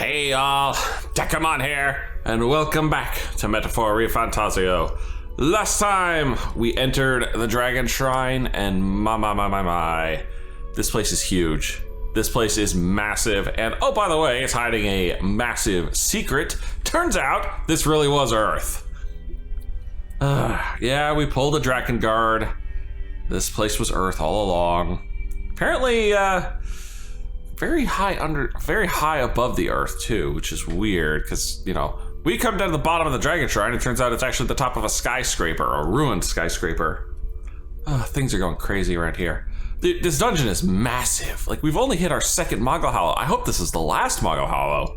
Hey y'all, Dekumon here, and welcome back to Metaphor ReFantazio. Last time we entered the Dragon Shrine, and my. This place is huge. This place is massive, and oh, by the way, it's hiding a massive secret. Turns out, this really was Earth. Yeah, we pulled the Dragon Guard. This place was Earth all along. Apparently, very high above the Earth too, which is weird because, you know, we come down to the bottom of the Dragon Shrine, it turns out it's actually the top of a skyscraper, a ruined skyscraper. Things are going crazy around here. This dungeon is massive. Like, we've only hit our second Moggle Hollow. I hope this is the last Moggle Hollow,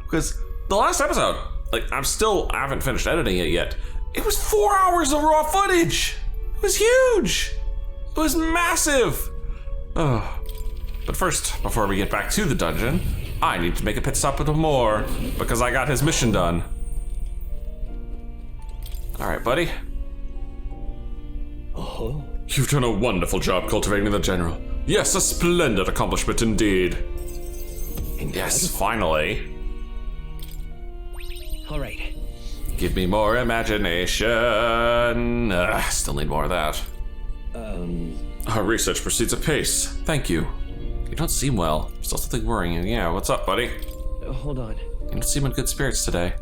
because the last episode, like, I haven't finished editing it yet. It was 4 hours of raw footage. It was huge. It was massive. But first, before we get back to the dungeon, I need to make a pit stop at Amor, because I got his mission done. Alright, buddy. Oh. You've done a wonderful job cultivating the general. Yes, a splendid accomplishment indeed. Yes, finally. Alright. Give me more imagination. Still need more of that. Our research proceeds apace. Thank you. You don't seem well. Still something worrying you. Yeah, what's up, buddy? Hold on. You don't seem in good spirits today.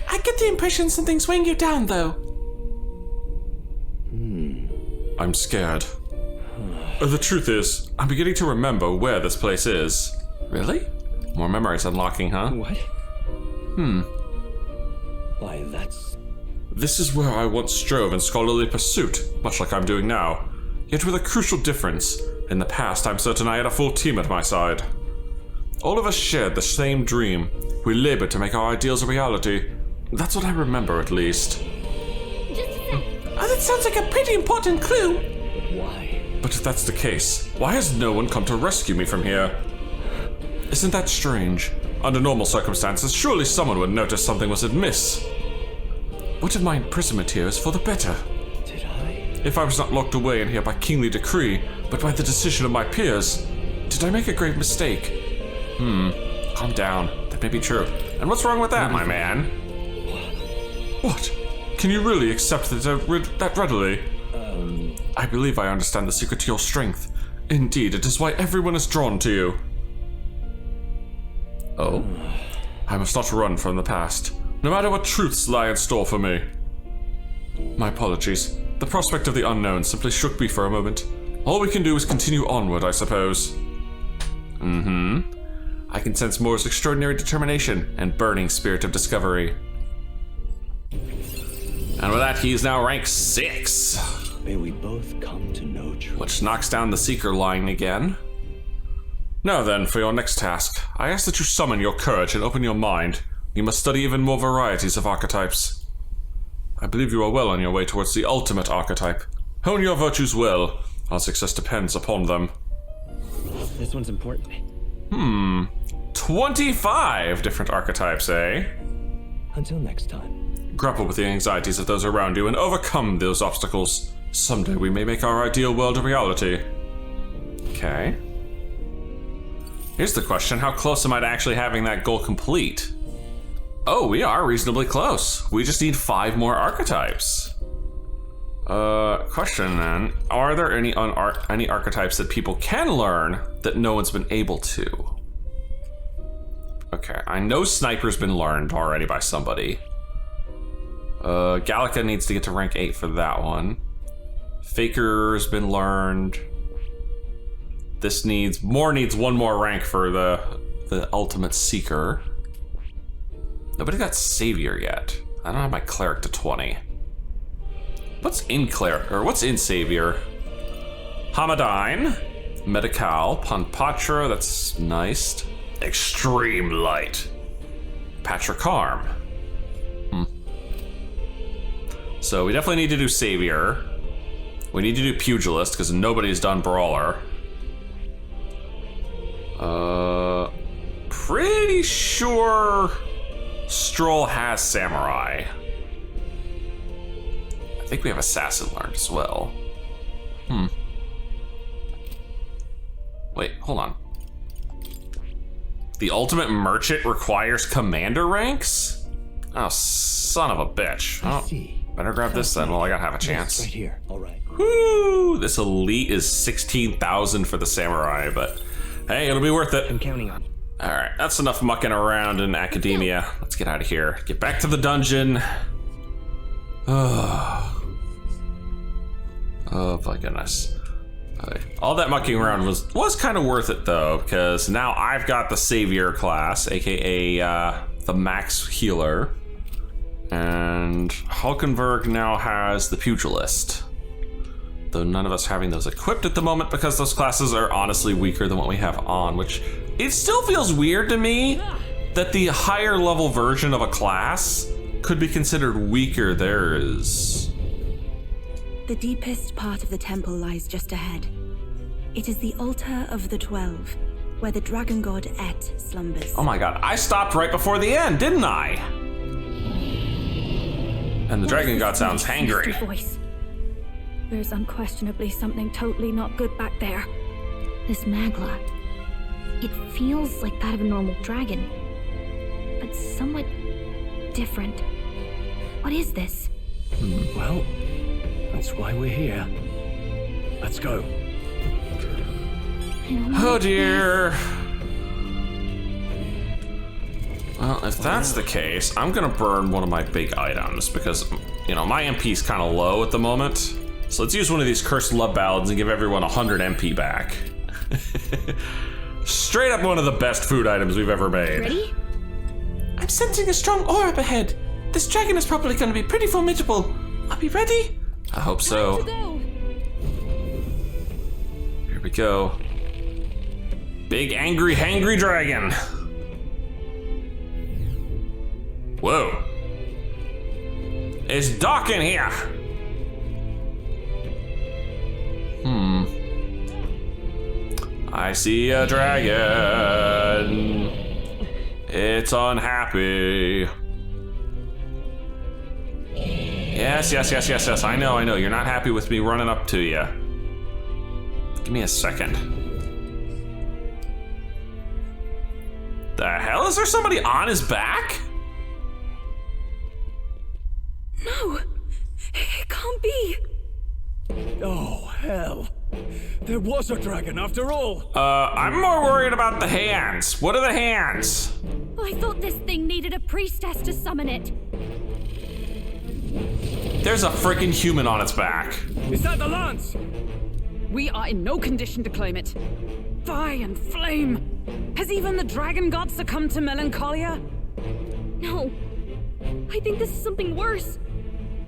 I get the impression something's weighing you down, though. I'm scared. The truth is, I'm beginning to remember where this place is. Really? More memories unlocking, huh? What? Why, that's... This is where I once strove in scholarly pursuit, much like I'm doing now. Yet with a crucial difference. In the past, I'm certain I had a full team at my side. All of us shared the same dream. We labored to make our ideals a reality. That's what I remember, at least. Just a sec. Oh, that sounds like a pretty important clue. Why? But if that's the case, why has no one come to rescue me from here? Isn't that strange? Under normal circumstances, surely someone would notice something was amiss. What if my imprisonment here is for the better? Did I? If I was not locked away in here by kingly decree, but by the decision of my peers, did I make a grave mistake? Calm down. That may be true. And what's wrong with that, my man? What? Can you really accept that readily? I believe I understand the secret to your strength. Indeed, it is why everyone is drawn to you. Oh? I must not run from the past, no matter what truths lie in store for me. My apologies. The prospect of the unknown simply shook me for a moment. All we can do is continue onward, I suppose. I can sense Moore's extraordinary determination and burning spirit of discovery. And with that, he's now rank 6. May we both come to know truth. Which knocks down the Seeker line again. Now then, for your next task, I ask that you summon your courage and open your mind. You must study even more varieties of archetypes. I believe you are well on your way towards the ultimate archetype. Hone your virtues well. Our success depends upon them. This one's important. 25 different archetypes, eh? Until next time. Grapple with the anxieties of those around you and overcome those obstacles. Someday we may make our ideal world a reality. Okay. Here's the question, how close am I to actually having that goal complete? Oh, we are reasonably close. We just need 5 more archetypes. Question then, are there any archetypes that people can learn that no one's been able to? Okay, I know Sniper's been learned already by somebody. Gallica needs to get to rank 8 for that one. Faker's been learned. This needs one more rank for the ultimate Seeker. Nobody got Savior yet. I don't have my Cleric to 20. What's in Cleric, or what's in Savior? Hamadine, Medical, Panpatra, that's nice. Extreme Light. Patricarm. So we definitely need to do Savior. We need to do Pugilist, because nobody's done Brawler. Pretty sure Stroll has Samurai. I think we have Assassin learned as well. Wait, hold on. The ultimate merchant requires commander ranks? Oh, son of a bitch. I Oh, see. better grab this then while I gotta have a Yes, chance. right here. All right. Woo! This elite is 16,000 for the samurai, but hey, it'll be worth it. I'm counting on you. All right, that's enough mucking around in academia. Let's get out of here. Get back to the dungeon. Oh my goodness. Okay. All that mucking around was kind of worth it though, because now I've got the savior class, aka the max healer, and Hulkenberg now has the pugilist. Though none of us having those equipped at the moment because those classes are honestly weaker than what we have on, which it still feels weird to me that the higher level version of a class could be considered weaker. There is. The deepest part of the temple lies just ahead. It is the altar of the 12, where the dragon god Et slumbers. Oh my god, I stopped right before the end, didn't I? And the dragon god sounds hangry. Voice. There's unquestionably something totally not good back there. This magla, it feels like that of a normal dragon, but somewhat different. What is this? Well, that's why we're here. Let's go. I don't Oh like dear. Well, if that's the case, I'm gonna burn one of my big items because, you know, my MP's kind of low at the moment. So let's use one of these cursed love ballads and give everyone 100 MP back. Straight up one of the best food items we've ever made. Ready? I'm sensing a strong aura up ahead. This dragon is probably going to be pretty formidable. Are we ready? I hope so. Here we go. Big angry hangry dragon. Whoa. It's dark in here. I see a dragon. It's unhappy. Yes. I know. You're not happy with me running up to you. Give me a second. The hell? Is there somebody on his back? No, it can't be. Oh, hell. There was a dragon after all. I'm more worried about the hands. What are the hands? I thought this thing needed a priestess to summon it. There's a freaking human on its back. Is that the lance? We are in no condition to claim it. Fire and flame! Has even the dragon god succumbed to melancholia? No, I think this is something worse.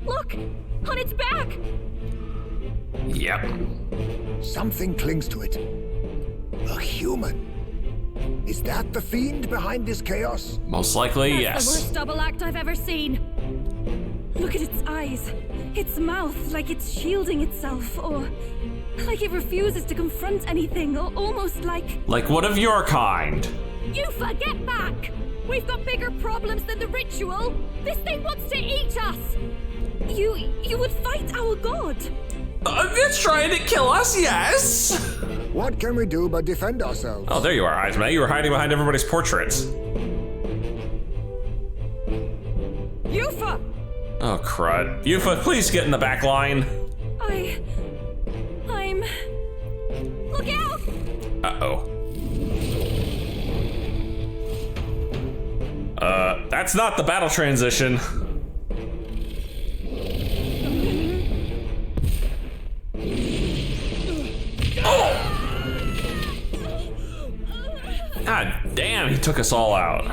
Look, on its back. Yep. Something clings to it. A human. Is that the fiend behind this chaos? Most likely, That's yes. the worst double act I've ever seen. Look at its eyes, its mouth, like it's shielding itself, or like it refuses to confront anything, or almost like... Like one of your kind. Yufa, get back! We've got bigger problems than the ritual. This thing wants to eat us. You would fight our god. It's trying to kill us, yes? What can we do but defend ourselves? Oh, there you are, Izma. You were hiding behind everybody's portraits. Yufa! Oh, crud. Yufa, please get in the back line. I'm... Look out! Uh-oh. That's not the battle transition. God damn, he took us all out.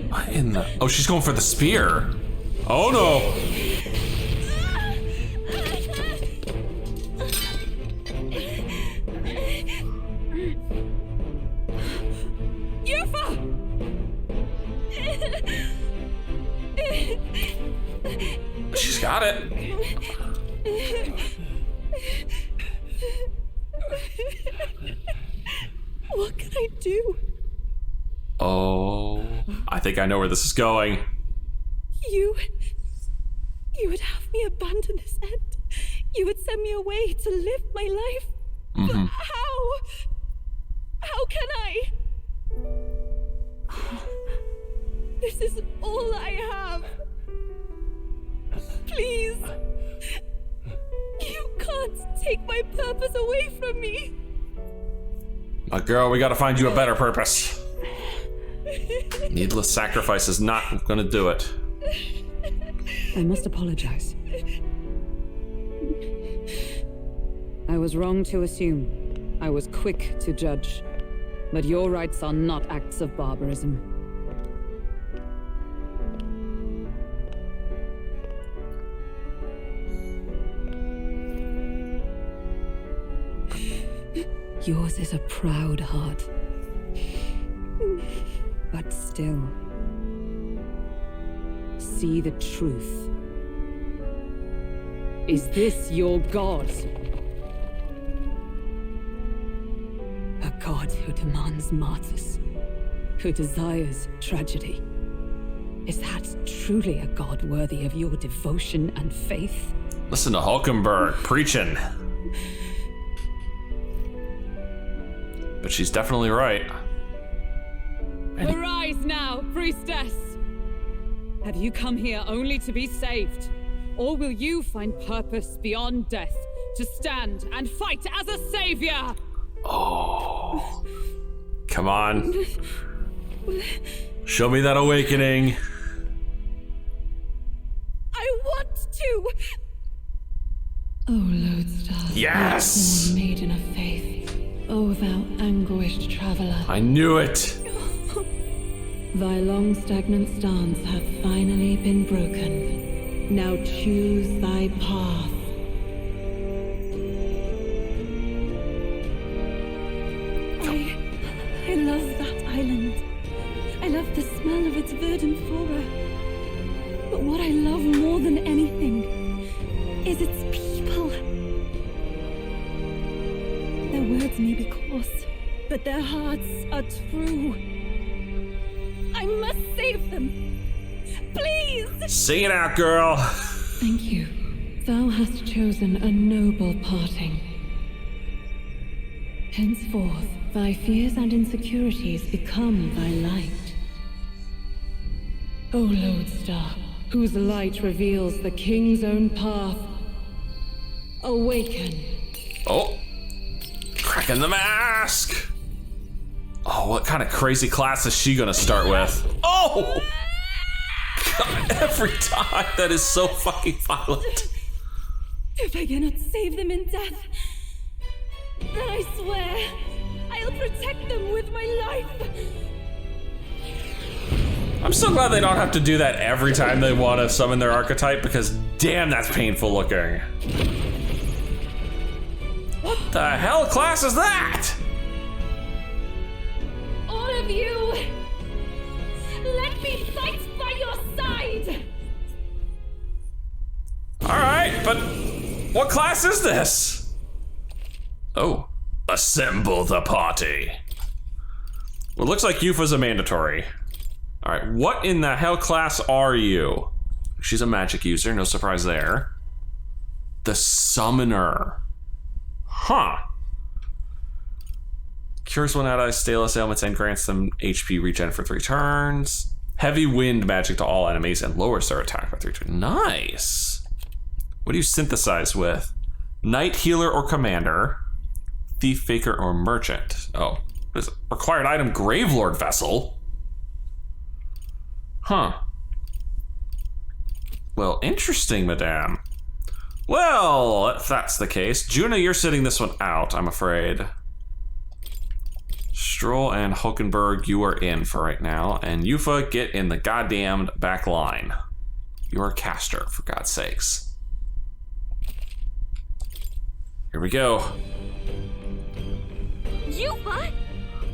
What in the... Oh, she's going for the spear. Oh no. She's got it. What can I do? Oh, I think I know where this is going. You would have me abandon this end. You would send me away to live my life. But how can I? This is all I have. Please. You can't take my purpose away from me. My girl, we gotta find you a better purpose. Needless sacrifice is not gonna do it. I must apologize. I was wrong to assume. I was quick to judge. But your rights are not acts of barbarism. Yours is a proud heart. But still, see the truth. Is this your god? A god who demands martyrs, who desires tragedy. Is that truly a god worthy of your devotion and faith? Listen to Hulkenberg preaching. But she's definitely right. Arise now, priestess! Have you come here only to be saved? Or will you find purpose beyond death to stand and fight as a savior? Oh. Come on. Show me that awakening. I want to. O lodestar, Yes! maiden of faith, O thou anguished traveler, I knew it. thy long stagnant stance hath finally been broken. Now choose thy path. I love that island. I love the smell of its verdant flora. But what I love more than anything is its people. Their words may be coarse, but their hearts are true. I must save them. Please! Sing it out, girl. Thank you. Thou hast chosen a noble parting. Henceforth, thy fears and insecurities become thy light. O lodestar, whose light reveals the king's own path, awaken. Oh. Cracking the mask. Oh, what kind of crazy class is she gonna start with? Oh! God, every time. That is so fucking violent. If I cannot save them in death, then I swear I'll protect them with my life. I'm so glad they don't have to do that every time they want to summon their archetype, because damn, that's painful looking. What the hell class is that? All of you, let me fight by your side. All right, but what class is this? Oh, assemble the party. Well, it looks like Yufa's a mandatory. All right, what in the hell class are you? She's a magic user, no surprise there. The summoner. Huh. Cures one out of stainless ailments and grants them HP regen for 3 turns. Heavy wind magic to all enemies and lowers their attack by 3 turns. Nice. What do you synthesize with? Knight, healer, or commander. Thief, faker, or merchant. Oh, what is it? Required item, Gravelord vessel. Huh. Well, interesting, madame. Well, if that's the case, Juna, you're sitting this one out, I'm afraid. Stroll and Hulkenberg, you are in for right now. And Yufa, get in the goddamned back line. You're a caster, for God's sakes. Here we go. Yufa,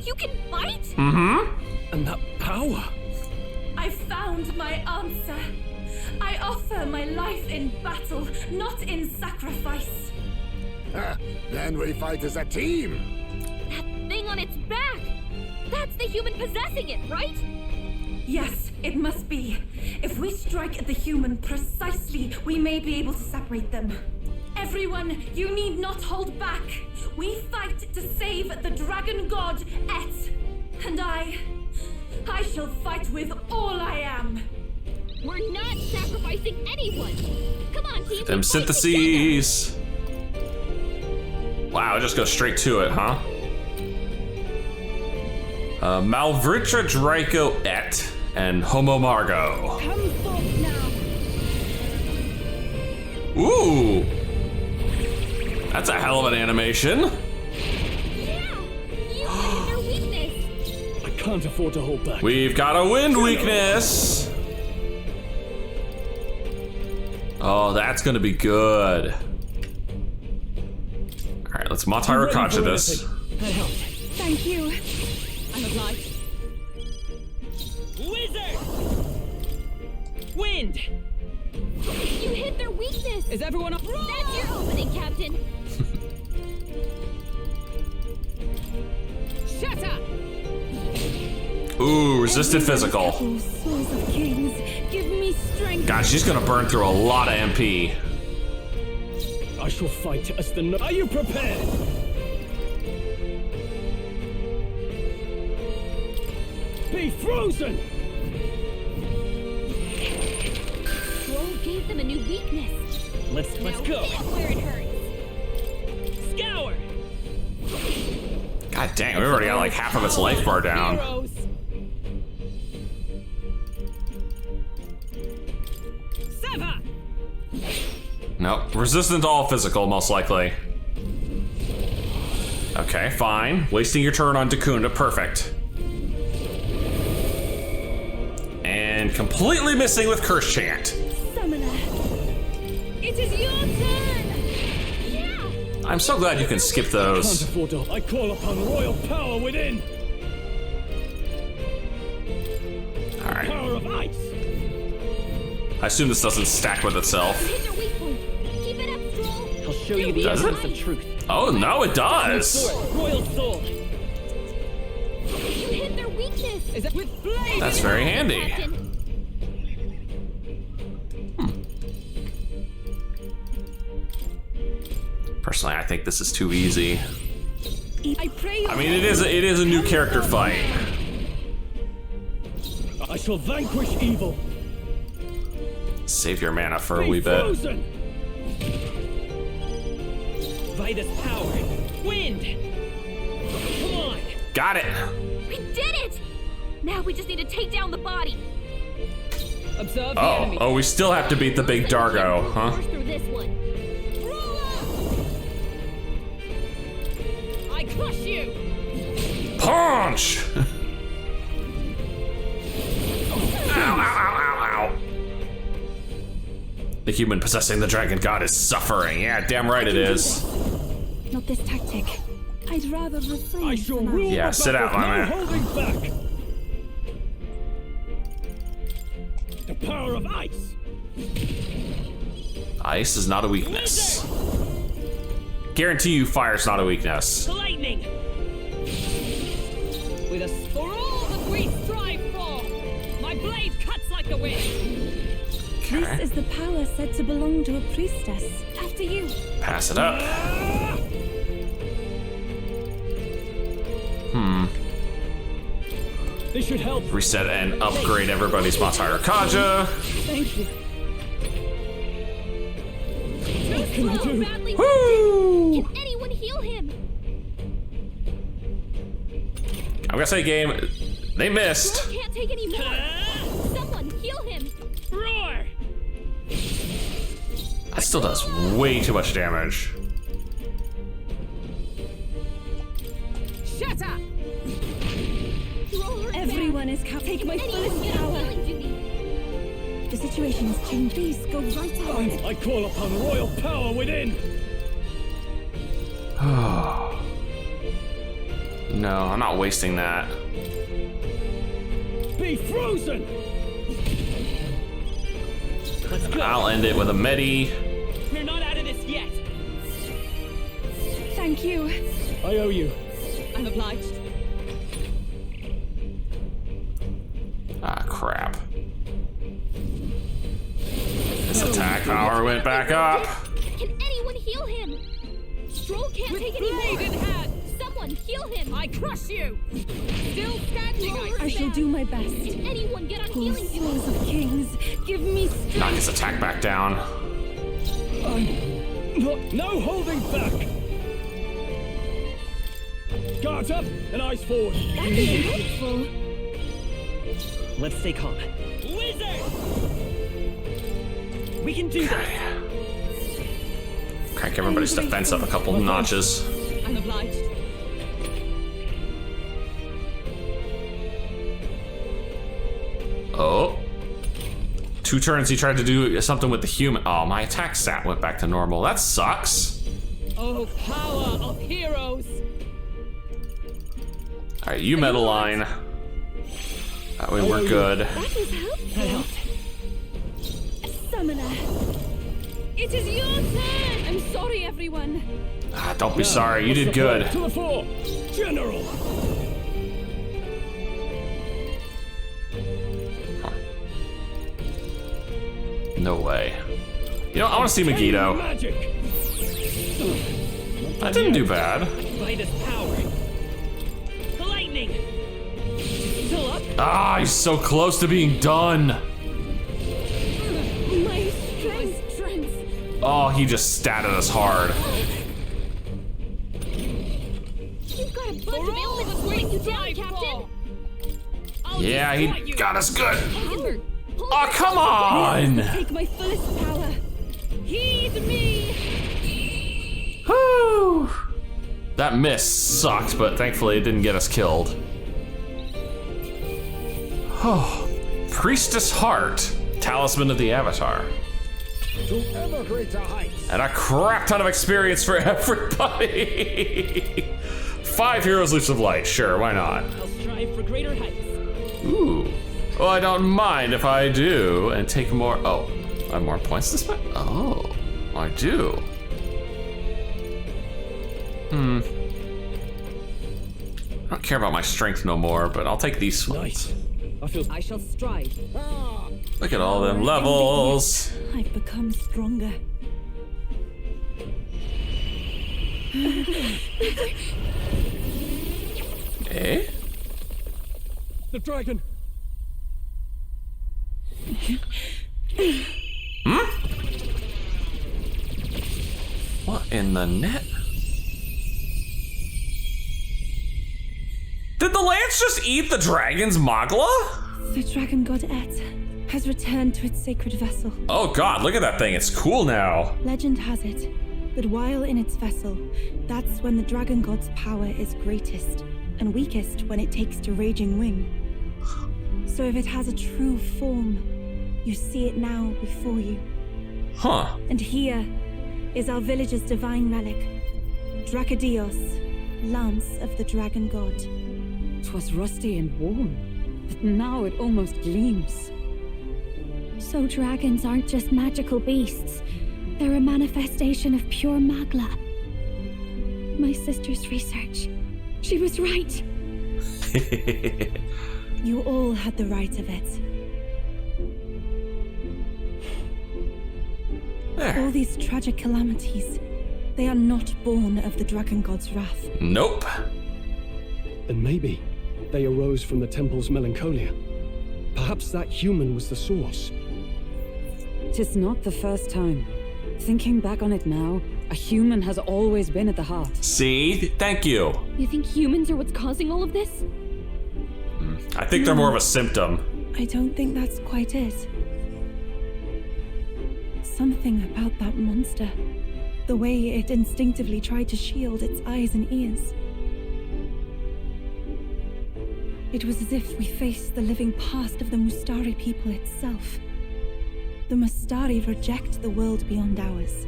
you can fight? Mm-hmm. And that power. I found my answer. I offer my life in battle, not in sacrifice. Then we fight as a team. That thing on its back! That's the human possessing it, right? Yes, it must be. If we strike at the human precisely, we may be able to separate them. Everyone, you need not hold back. We fight to save the dragon god Et. And I shall fight with all I am. We're not sacrificing anyone. Come on, team. Them syntheses. Wow, just go straight to it, huh? Malvritra Draco Et and Homo Margo. Come forth now. Ooh! That's a hell of an animation. Yeah, you hit their weakness. I can't afford to hold back. We've got a wind weakness. Oh, that's gonna be good. All right, let's Matai Rakacha this. I help. Thank you. I'm obliged. Wizard! Wind! You hit their weakness. Is everyone up? That's your opening, Captain. Shut up! Ooh, resisted physical. Oh, souls of kings, give me strength. God, she's gonna burn through a lot of MP. I shall fight as the. Are you prepared? Be frozen! Roll gave them a new weakness. Let's Now go. hit where it hurts. Scour! God dang, we already got like half of its life bar down. Heroes! Sever! Nope, resistant to all physical, most likely. Okay, fine. Wasting your turn on Dakunda, perfect. And completely missing with Curse Chant. Summoner. It is your turn. Yeah. I'm so glad you can skip Can't those. afford to. I call upon royal power within. Alright. Power of ice. I assume this doesn't stack with itself. Hit their weak point. Keep it up, Stroll. I'll show you the Does it? essence of truth. Oh, no, it does. Sword, royal sword! You hit their weakness. Is it with blade? That's very handy. Captain. Personally, I think this is too easy. I pray. I mean, it is a new character fight. I shall vanquish evil. Save your mana for a Be wee bit. frozen. Vitus power! Wind! Come on! Got it. We did it. Now we just need to take down the body. Observe the Oh, enemy. oh, we still have to beat the big Dargo, huh? Force through this one. I crush you! Punch! Ow, ow, ow, ow, ow. The human possessing the dragon god is suffering. Yeah, damn right it is. Not this tactic. I'd rather refrain. I shall from rule Yeah, the sit out, battle, my no man. holding back. The power of ice. Ice is not a weakness. Guarantee you fire's not a weakness. Lightning! With us for all that we strive for. My blade cuts like the wind. This is the power said to belong to a priestess. After you. Pass it up. This should help. Reset and upgrade everybody's Matai Rakaja. Thank you. What can I do? Badly Woo! Can anyone heal him? I'm gonna say game, they missed. Stroll can't take any more. Someone heal him. Roar! That still does way too much damage. Shut up! Roll her Everyone back. is take my Anyone fullest get on power. healing duty. The situation has changed. Please go right ahead. I call upon royal power within. No, I'm not wasting that. Be frozen. Let's go! I'll end it with a Medi. We're not out of this yet! Thank you. I owe you. I'm obliged. Ah, His attack power went back up. Can anyone heal him? Stroll can't take any more. Someone heal him. I crush you! Still standing, I shall do my best. Can anyone get on Oh, healing him? souls of kings, give me strength. Knock his attack back down. No holding back! Guards up and eyes forward. That is hopeful. Let's stay calm. Wizard! We can do this! Crank everybody's defense up a couple notches. I'm obliged. Oh. 2 turns he tried to do something with the human. Oh, my attack stat went back to normal. That sucks. Oh, power of heroes! Alright, you metal line. That way we're good. That was helpful. Summoner. It is your turn. I'm sorry, everyone. Ah, don't be sorry, you did good. To the fore! General! No way. You know, I want to see Megiddo. Magic! That didn't do bad. By this power. Lightning! Still up? Ah, he's so close to being done. My strength. Oh, he just statted us hard. You've got a bunch of ailments slowing you down, Captain. Yeah, he got us good. Heisenberg, pull Oh, come on! Take my fullest power. Heed me! Whew. That miss sucked, but thankfully it didn't get us killed. Oh, Priestess Heart, Talisman of the Avatar. To ever greater heights. And a crap ton of experience for everybody. 5 Heroes Leaps of Light, sure, why not? I'll strive for greater heights. Ooh. Well, I don't mind if I do, and take more. Oh, I have more points to spend? Oh, I do. I don't care about my strength no more, but I'll take these ones. Nice. I shall strive. Look at all them levels. I've become stronger. Eh? The dragon! What in the net? Did the lance just eat the dragon's magla? The dragon god Et has returned to its sacred vessel. Oh god, look at that thing. It's cool now. Legend has it that while in its vessel, that's when the dragon god's power is greatest and weakest when it takes to raging wing. So if it has a true form, you see it now before you. Huh. And here is our village's divine relic, Drakadios, Lance of the Dragon God. 'Twas rusty and worn, but now it almost gleams. So dragons aren't just magical beasts. They're a manifestation of pure magla. My sister's research. She was right. You all had the right of it. There. All these tragic calamities, they are not born of the dragon god's wrath. Nope. And maybe they arose from the temple's melancholia. Perhaps that human was the source. 'Tis not the first time. Thinking back on it now, a human has always been at the heart. See? Thank you. You think humans are what's causing all of this? I think they're more of a symptom. I don't think that's quite it. Something about that monster. The way it instinctively tried to shield its eyes and ears. It was as if we faced the living past of the Mustari people itself. The Mustari reject the world beyond ours,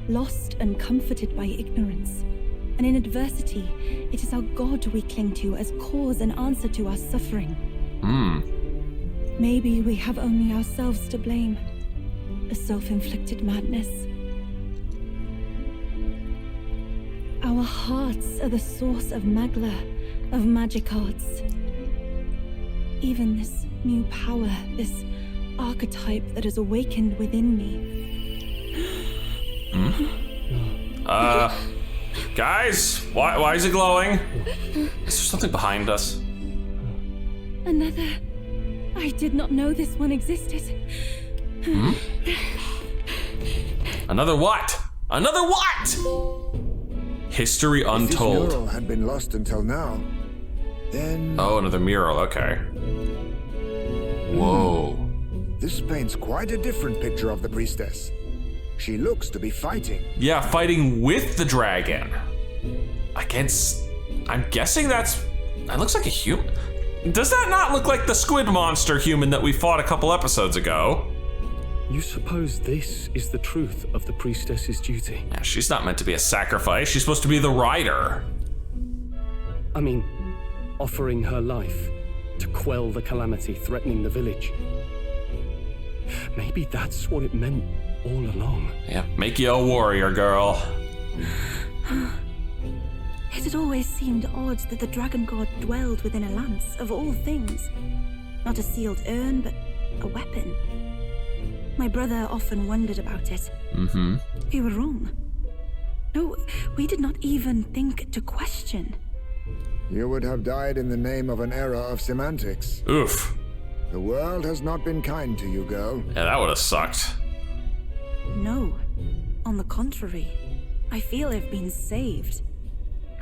lost and comforted by ignorance. And in adversity, it is our God we cling to as cause and answer to our suffering. Maybe we have only ourselves to blame. A self-inflicted madness. Our hearts are the source of magla, of magic arts. Even this new power, this archetype that has awakened within me, Guys, why is it glowing? Is there something behind us? Another. I did not know this one existed. Another what? Another what? History If this untold. mural had been lost until now, then... Oh, another mural, okay. Whoa. This paints quite a different picture of the priestess. She looks to be fighting. Yeah, fighting with the dragon. I'm guessing that looks like a human. Does that not look like the squid monster human that we fought a couple episodes ago? You suppose this is the truth of the priestess's duty? Yeah, she's not meant to be a sacrifice. She's supposed to be the rider. I mean, offering her life to quell the calamity threatening the village. Maybe that's what it meant all along. Yeah, make you a warrior, girl. It had always seemed odd that the dragon god dwelled within a lance, of all things. Not a sealed urn, but a weapon. My brother often wondered about it. Mm-hmm. We were wrong. No, we did not even think to question. You would have died in the name of an era of semantics. Oof. The world has not been kind to you, girl. Yeah, that would have sucked. No. On the contrary, I feel I've been saved.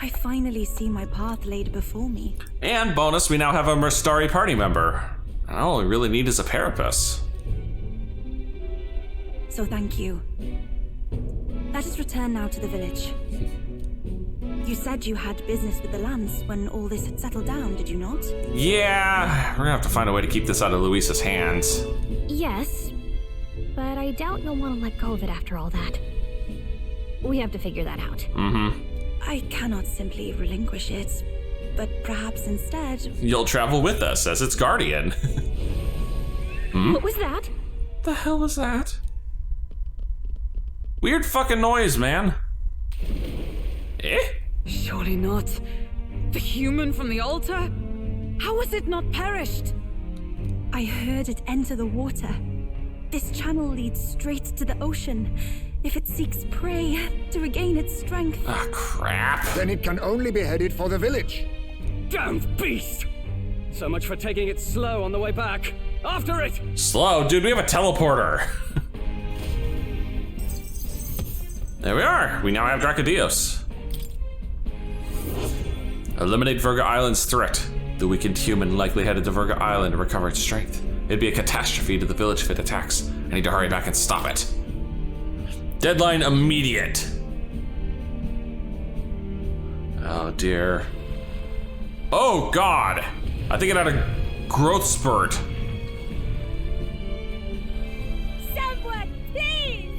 I finally see my path laid before me. And bonus, we now have a Murstari party member. And all we really need is a Parapus. So thank you. Let us return now to the village. You said you had business with the lance when all this had settled down, did you not? Yeah, we're gonna have to find a way to keep this out of Luisa's hands. Yes, but I doubt you'll want to let go of it after all that. We have to figure that out. Mm-hmm. I cannot simply relinquish it, but perhaps instead... You'll travel with us as its guardian. What was that? The hell was that? Weird fucking noise, man. Eh? Surely not. The human from the altar? How has it not perished? I heard it enter the water. This channel leads straight to the ocean. If it seeks prey to regain its strength... Ah, crap. Then it can only be headed for the village. Damned beast! So much for taking it slow on the way back. After it! Slow, dude, we have a teleporter. There we are. We now have Dracodios. Eliminate Virga Island's threat. The weakened human likely headed to Virga Island to recover its strength. It'd be a catastrophe to the village if it attacks. I need to hurry back and stop it. Deadline immediate. Oh dear. Oh god! I think it had a growth spurt. Someone, please!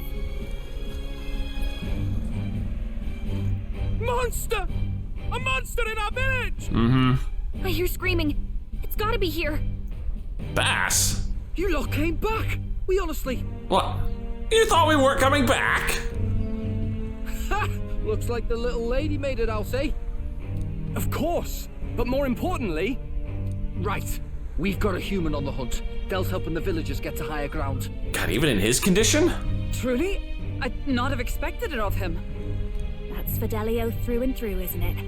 Monster! A monster in our village! Mm-hmm. I hear screaming. It's gotta be here. Bass? You lot came back! We honestly... What? You thought we weren't coming back? Ha! Looks like the little lady made it, I'll say. Of course, but more importantly... Right. We've got a human on the hunt. They'll helping the villagers get to higher ground. God, even in his condition? Truly? I'd not have expected it of him. That's Fidelio through and through, isn't it?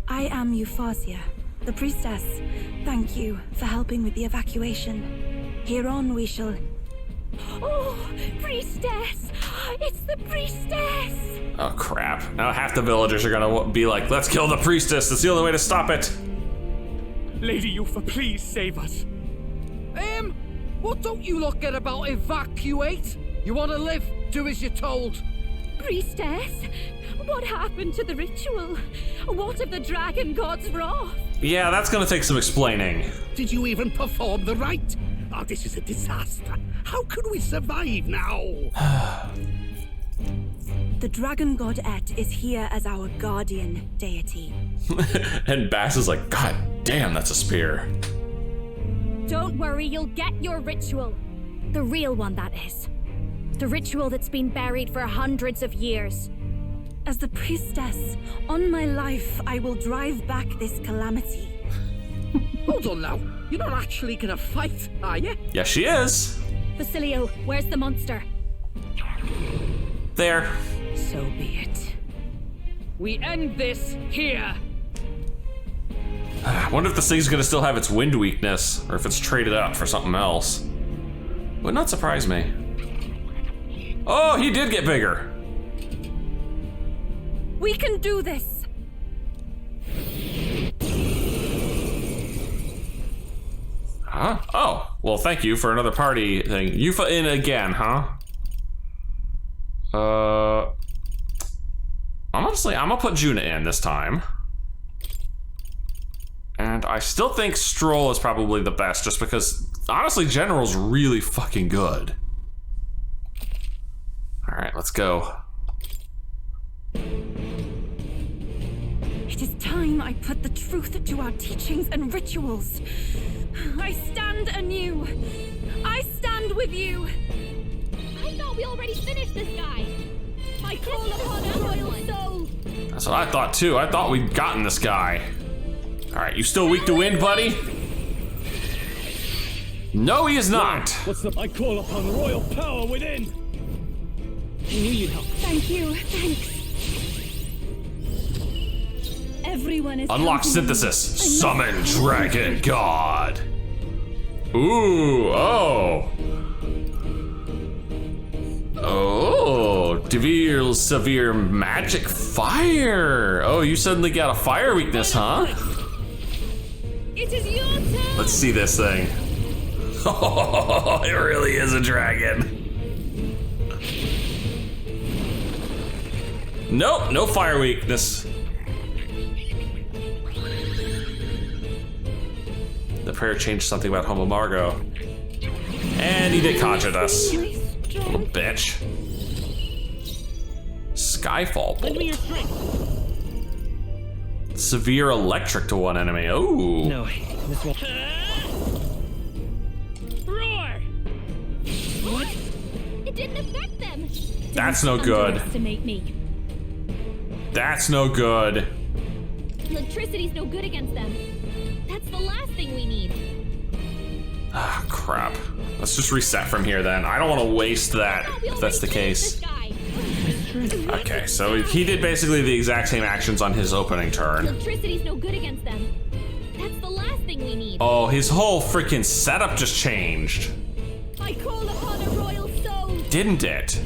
I am Euphasia, the priestess. Thank you for helping with the evacuation. Hereon we shall... Oh, priestess! It's the priestess! Oh crap. Now half the villagers are gonna be like, let's kill the priestess, that's the only way to stop it. Lady Yufa, please save us. What don't you lot get about evacuate? You want to live, do as you're told. Priestess, what happened to the ritual? What of the dragon god's wrath? Yeah, that's gonna take some explaining. Did you even perform the rite? Oh, this is a disaster. How could we survive now? The dragon god Et is here as our guardian deity. And Bass is like, God damn, that's a spear. Don't worry, you'll get your ritual. The real one, that is. The ritual that's been buried for hundreds of years. As the priestess, on my life, I will drive back this calamity. Hold on now. You're not actually gonna fight, are you? Yeah, she is. Basilio, where's the monster? There. So be it. We end this here. I wonder if this thing's gonna still have its wind weakness, or if it's traded out for something else. Would not surprise me. Oh, he did get bigger. We can do this. Huh? Oh, well, thank you for another party thing. Yufa in again, huh? Honestly, I'm gonna put Juna in this time. And I still think Stroll is probably the best, just because, honestly, General's really fucking good. Alright, let's go. It is time I put the truth to our teachings and rituals. I stand anew. I stand with you. I thought we already finished this guy. I call upon a royal soul. That's what I thought too. I thought we'd gotten this guy. Alright, you still weak to wind, buddy? No, he is not. What's the... I call upon royal power within. I knew you'd help. Thank you. Thanks. Everyone is Unlock synthesis. Summon Dragon God. Ooh, oh. Oh, severe magic fire. Oh, you suddenly got a fire weakness, huh? It is your turn. Let's see this thing. Oh, it really is a dragon. Nope, no fire weakness. The prayer changed something about Homo Margo. And he did conjure us. Little bitch. Skyfall Lend me your bolt. strength. Severe electric to one enemy. Oh. No, this won't. Roar! What? It didn't affect them. That's no good. Underestimate me. That's no good. Electricity's no good against them. That's the last thing we need. Ah, crap. Let's just reset from here then. I don't want to waste that if that's the case. Okay, so he did basically the exact same actions on his opening turn. Electricity's no good against them. That's the last thing we need. Oh, his whole freaking setup just changed. I call upon a royal soul. Didn't it?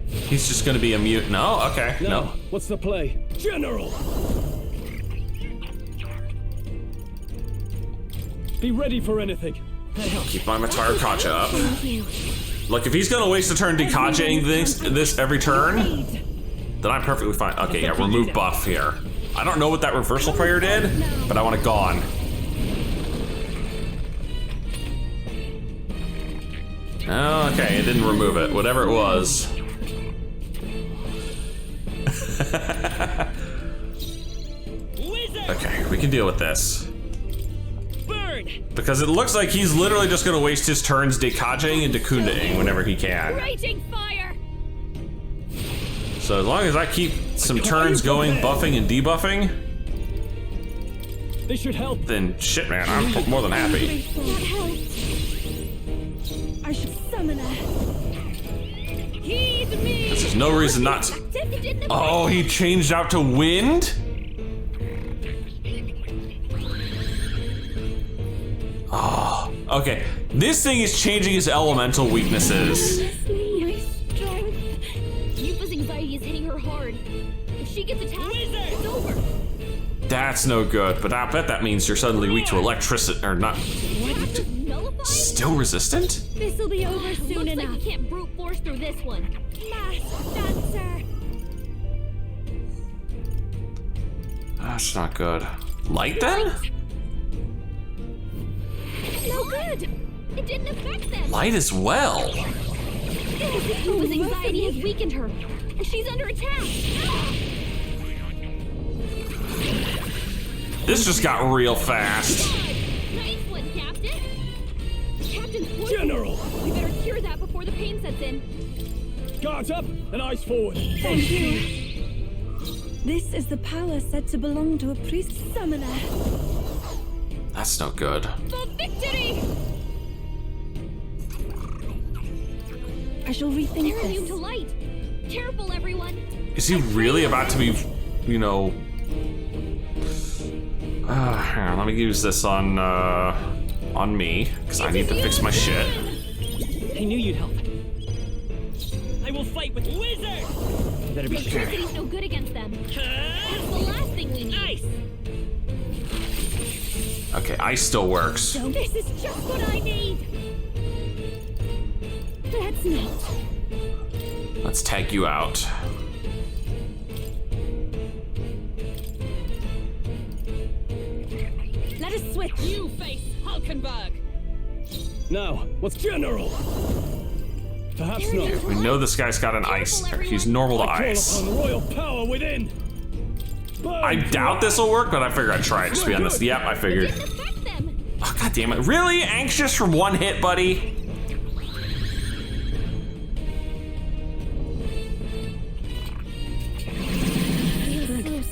He's just gonna be a mute. No? Okay, no. What's the play? General! Be ready for anything. Keep my Matara Kacha up. Thank you. Look, if he's gonna waste a turn Dekajaing this every turn, then I'm perfectly fine. Okay, yeah, remove buff here. I don't know what that reversal prayer did, but I want it gone. Okay, it didn't remove it. Whatever it was. Okay, we can deal with this. Because it looks like he's literally just gonna waste his turns Dekajaing and Dekundaing whenever he can. Raging fire. So as long as I keep some turns going, buffing and debuffing, They should help. then shit, man, I'm more than happy. That helped. I should summon her. Heed me. There's no reason not to. Oh, he changed out to wind? Oh, okay. This thing is changing his elemental weaknesses. My strength. Yufa's anxiety is hitting her hard. If she gets attacked, it's over. That's no good, but I bet that means you're suddenly weak to electricity, or not. Still resistant? This'll be over soon enough. Like you can't brute force through this one. Mass dancer. That's not good. Light then? No good. It didn't affect them. Light as well. Yufa's anxiety has weakened her, and she's under attack. This just got real fast. Nice one, Captain. Captain's poison. General! We better cure that before the pain sets in. Guards up and eyes forward. Thank you. This is the power said to belong to a priest summoner. That's no good. For victory! I shall rethink They're immune this. to light. Careful, everyone. Is he really about to be, you know... hang on, let me use this on me, because I need to fix my shit. I knew you'd help. I will fight with wizards! Better be sure. Electricity's no good against them. That's the last thing we need. Ice! Okay, ice still works. This is just what I need. Let's not. Let's tag you out. Let us switch. You face Hulkenberg. Now, what's General? Perhaps not. We know this guy's got an ice. He's normal to ice. Call upon royal power within. I doubt this will work, but I figured I'd try it just to be honest. Yep, I figured. Oh, God damn it. Really? Anxious from one hit, buddy?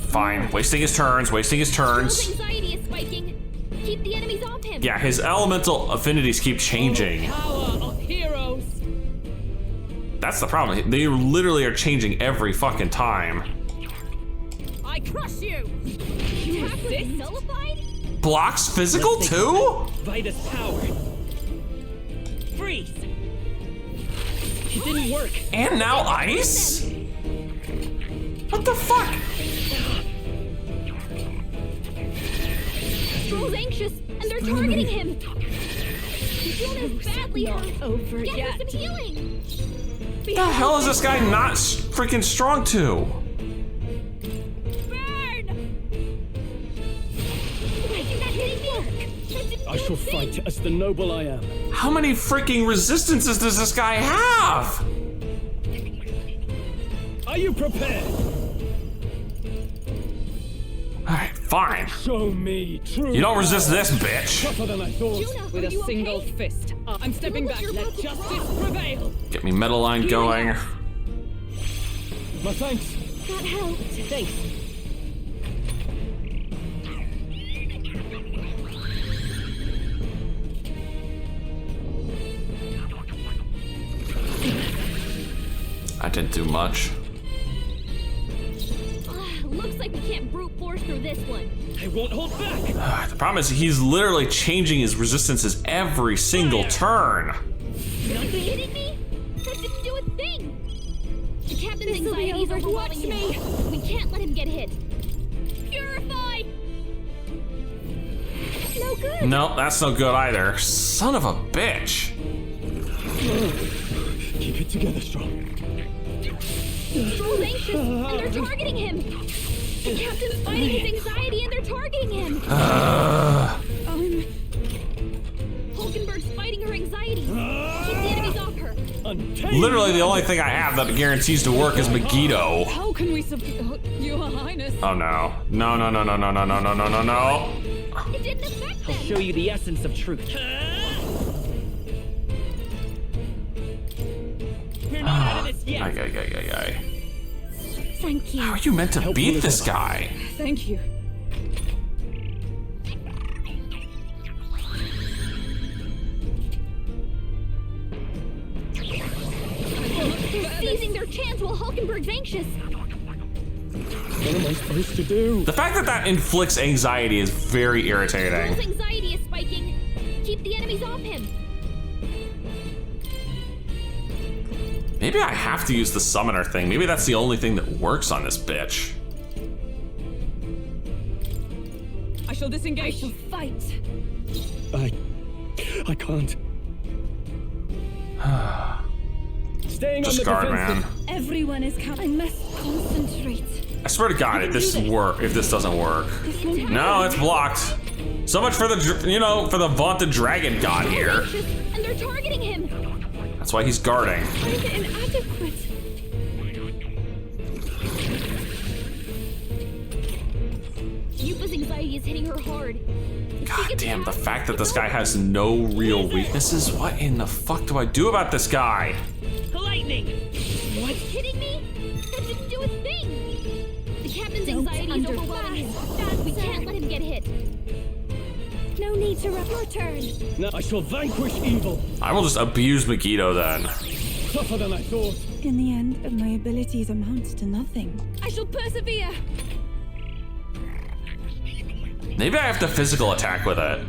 Fine. Wasting his turns, wasting his turns. Anxiety is spiking. Keep the enemies off him. Yeah, his elemental affinities keep changing. Power of heroes. That's the problem. They literally are changing every fucking time. I crush you. You have this nullified? Blocks physical too? Vitus power. Freeze. It didn't work. And now ice? What the fuck? Stroll's anxious, and they're targeting him. Juna's badly hurt. Over Get yet. her some healing. What the hell is this guy not freaking strong to? Burn! Why is that hitting me? I shall fight as the noble I am. How many freaking resistances does this guy have? Are you prepared? Alright, fine. Show me true. You don't resist this, bitch. Tougher than I thought. Juna, With are a you single okay? fist. I'm stepping back. Let justice prevail. Get me metal line going. My thanks. That helped. Thanks. I didn't do much. Looks like we can't brute force through this one. I won't hold back. The problem is he's literally changing his resistances every single turn. Are you kidding me? That didn't do a thing. The captain's This'll be anxiety is over. overwhelming Watch him. We can't let him get hit. Purify! No good. No, that's no good either. Son of a bitch. Keep it together, Strong. Stroll's anxious, and they're targeting him. The captain's fighting his anxiety, and they're targeting him. Hulkenberg's fighting her anxiety. Keep the enemies off her. Literally the only thing I have that guarantees to work is Megiddo. How can we Your Highness? Oh no. No, no, no, no, no, no, no, no, no, no, no. It didn't affect them. I'll show you the essence of truth. We're not out of this yet. Ay. Thank you. How are you meant to beat this guy? Thank you. They're seizing their chance while Hulkenberg's anxious. What am I supposed to do? The fact that that inflicts anxiety is very irritating. Stroll's anxiety is spiking. Keep the enemies off him. Maybe I have to use the summoner thing. Maybe that's the only thing that works on this bitch. I shall disengage. I shall fight. I can't. Staying Just on the guard, defensive. man. Everyone is I must concentrate. I swear to God, if this doesn't work. No, it's blocked. So much for the, for the vaunted dragon god here. And they're targeting him. That's why he's guarding. I'm inadequate. Yupa's anxiety is hitting her hard. God damn, the fact that this guy has no real weaknesses? What in the fuck do I do about this guy? Lightning! What? Are you kidding me? That didn't do a thing. The captain's anxiety is overwhelming him. We can't let him get hit. No need to rush your turn. Now I shall vanquish evil. I will just abuse Megiddo then. tougher than I thought. In the end, my abilities amount to nothing. I shall persevere. Maybe I have to physical attack with it.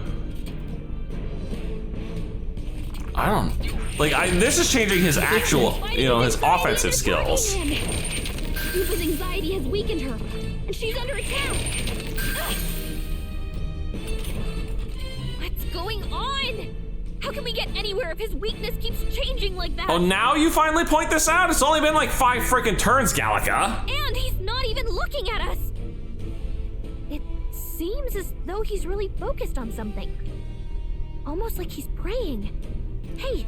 I don't... Like, this is changing his actual, you know, his offensive skills. Yufa's anxiety has weakened her, and she's under attack. Ugh. What's going on? How can we get anywhere if his weakness keeps changing like that? Oh, now you finally point this out? It's only been like 5 freaking turns, Gallica. And he's not even looking at us. It seems as though he's really focused on something. Almost like he's praying. Hey,